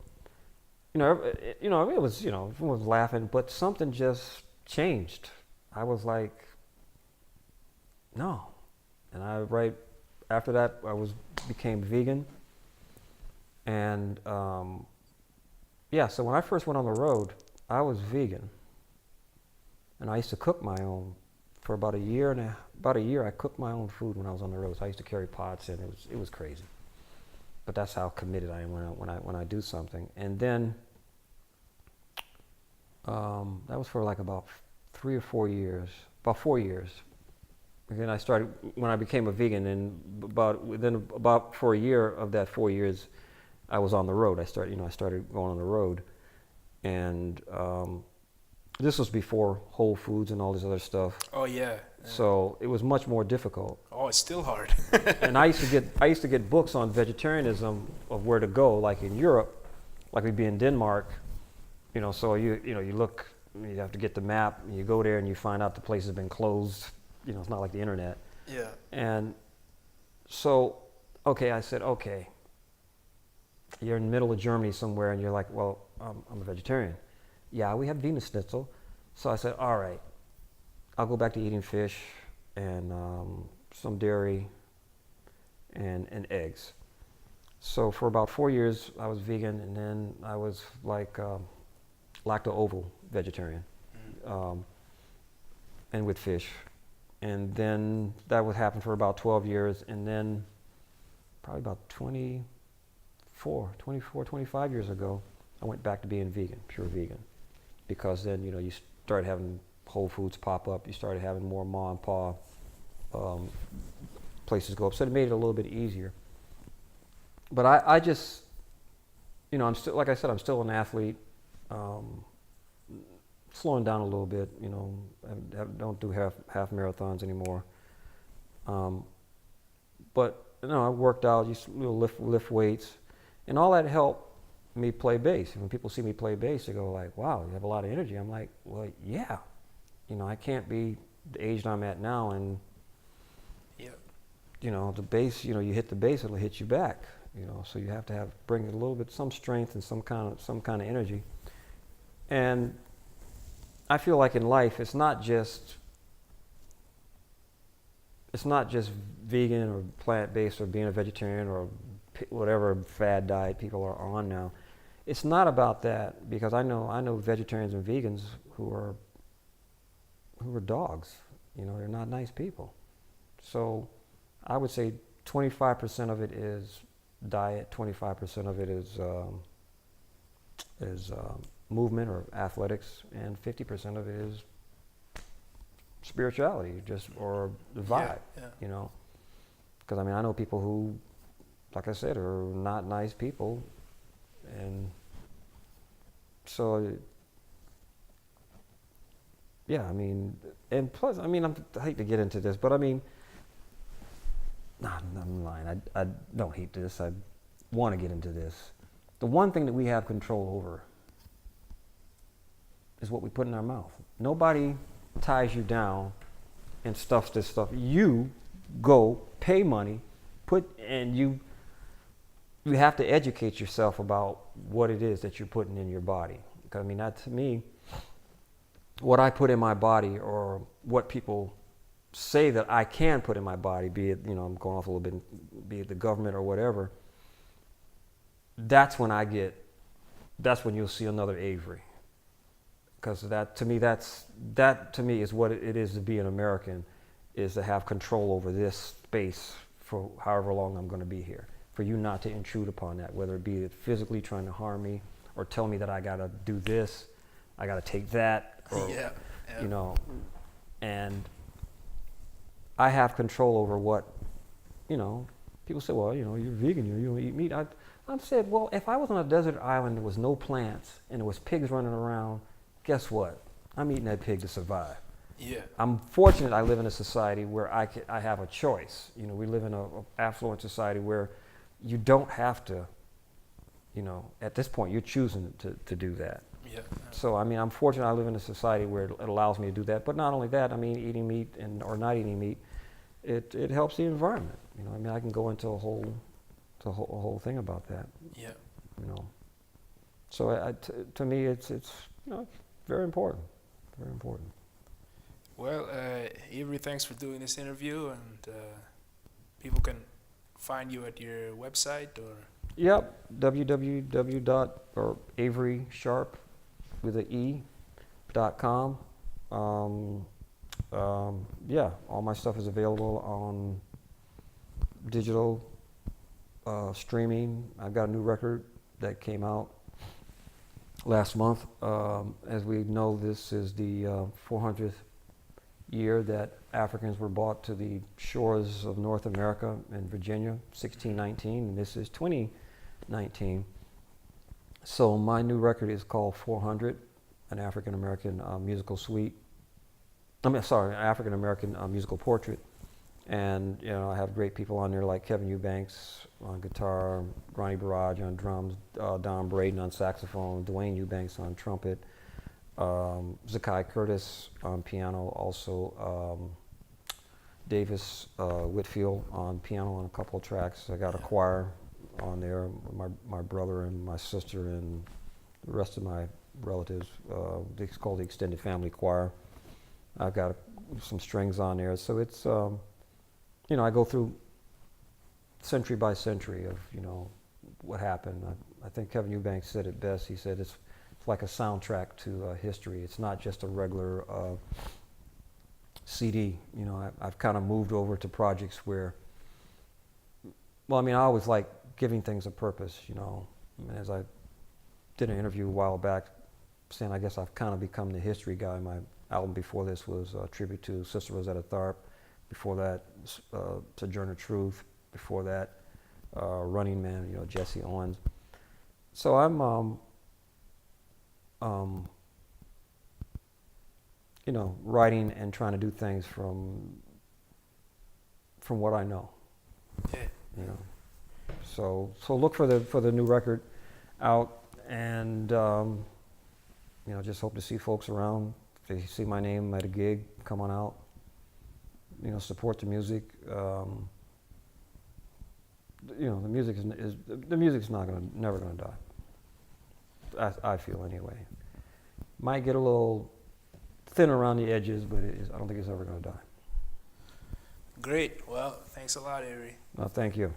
it was, you know, everyone was laughing, but something just changed. I was like, no. And right after that, became vegan. And yeah, so when I first went on the road, I was vegan. And I used to cook my own for about a year. I cooked my own food when I was on the road. So I used to carry pots, and it was crazy. But that's how committed I am when I do something. And then that was for like about 3 or 4 years, about 4 years. And then I started, when I became a vegan, and about for a year of that 4 years, I was on the road. I started going on the road, and this was before Whole Foods and all this other stuff. Oh yeah. So it was much more difficult. Oh, it's still hard. And I used to get books on vegetarianism of where to go, like in Europe, like we'd be in Denmark, so you look, you have to get the map, and you go there and you find out the place has been closed. It's not like the internet. Yeah. And so, okay, I said, okay, you're in the middle of Germany somewhere, and you're like, well, I'm a vegetarian. Yeah, we have Venus Schnitzel. So I said, all right, I'll go back to eating fish and some dairy and eggs. So for about 4 years, I was vegan, and then I was like lacto-ovo vegetarian, and with fish. And then that would happen for about 12 years, and then probably about 25 years ago, I went back to being vegan, pure vegan. Because then, you started having Whole Foods pop up, you started having more ma and pa places go up, so it made it a little bit easier. But I just, I'm still, like I said, I'm still an athlete, slowing down a little bit, I don't do half marathons anymore. But, I worked out, used to lift weights, and all that helped me play bass. When people see me play bass, they go like, wow, you have a lot of energy. I'm like, well, yeah. I can't be the age I'm at now, and, the bass, you hit the bass, it'll hit you back. So you have to bring a little bit, some strength and some kind of energy. And I feel like in life, it's not just vegan or plant-based or being a vegetarian or whatever fad diet people are on now. It's not about that, because I know vegetarians and vegans who are dogs. They're not nice people. So I would say 25% of it is diet, 25% of it is movement or athletics, and 50% of it is spirituality, or the vibe. Yeah. Because I know people who, like I said, are not nice people, and so yeah, and plus, I hate to get into this, but I'm lying. I don't hate this. I want to get into this. The one thing that we have control over is what we put in our mouth. Nobody ties you down and stuffs this stuff. You go pay money, and you have to educate yourself about what it is that you're putting in your body. Because that, to me, what I put in my body, or what people say that I can put in my body, be it, I'm going off a little bit, be it the government or whatever, that's when you'll see another Avery. Because that to me is what it is to be an American, is to have control over this space for however long I'm going to be here. For you not to intrude upon that, whether it be physically trying to harm me, or tell me that I got to do this, I got to take that, or, and I have control over what, people say, well, you're vegan, you don't eat meat. I said, well, if I was on a desert island, there was no plants, and there was pigs running around, guess what? I'm eating that pig to survive. Yeah. I'm fortunate I live in a society where I have a choice. We live in an affluent society where you don't have to, at this point, you're choosing to do that. Yeah. So, I'm fortunate I live in a society where it allows me to do that. But not only that, eating meat or not eating meat, it helps the environment. I can go into a whole thing about that. Yeah. So to me, it's very important. Very important. Well, Avery, thanks for doing this interview, and people can find you at your website, or? Yep, www.AverySharpe with an E.com. Yeah, all my stuff is available on digital streaming. I've got a new record that came out last month. As we know, this is the 400th year that Africans were brought to the shores of North America in Virginia, 1619, and this is 2019. So my new record is called 400, an African American musical suite. African American musical portrait. And you know, I have great people on there like Kevin Eubanks on guitar, Ronnie Barrage on drums, Don Braden on saxophone, Dwayne Eubanks on trumpet, Zakai Curtis on piano, also Davis Whitfield on piano on a couple of tracks. I got a choir on there, my brother and my sister and the rest of my relatives. It's called the Extended Family Choir. I've got some strings on there, so it's you know, I go through century by century of, you know, what happened. I think Kevin Eubanks said it best. He said it's like a soundtrack to history. It's not just a regular CD. You know, I've kind of moved over to projects where, well, I mean, I always like giving things a purpose, you know. I mean, as I did an interview a while back saying I guess I've kind of become the history guy. My album before this was a tribute to Sister Rosetta Tharpe. Before that, Sojourner Truth. Before that, Running Man, you know, Jesse Owens. So I'm, you know, writing and trying to do things from what I know. Yeah. You know, so look for the new record out, and you know, just hope to see folks around. If they see my name at a gig, come on out. You know, support the music. You know, the music is never gonna die. I feel anyway. Might get a little thin around the edges, but I don't think it's ever gonna die. Great. Well, thanks a lot, Avery. Thank you.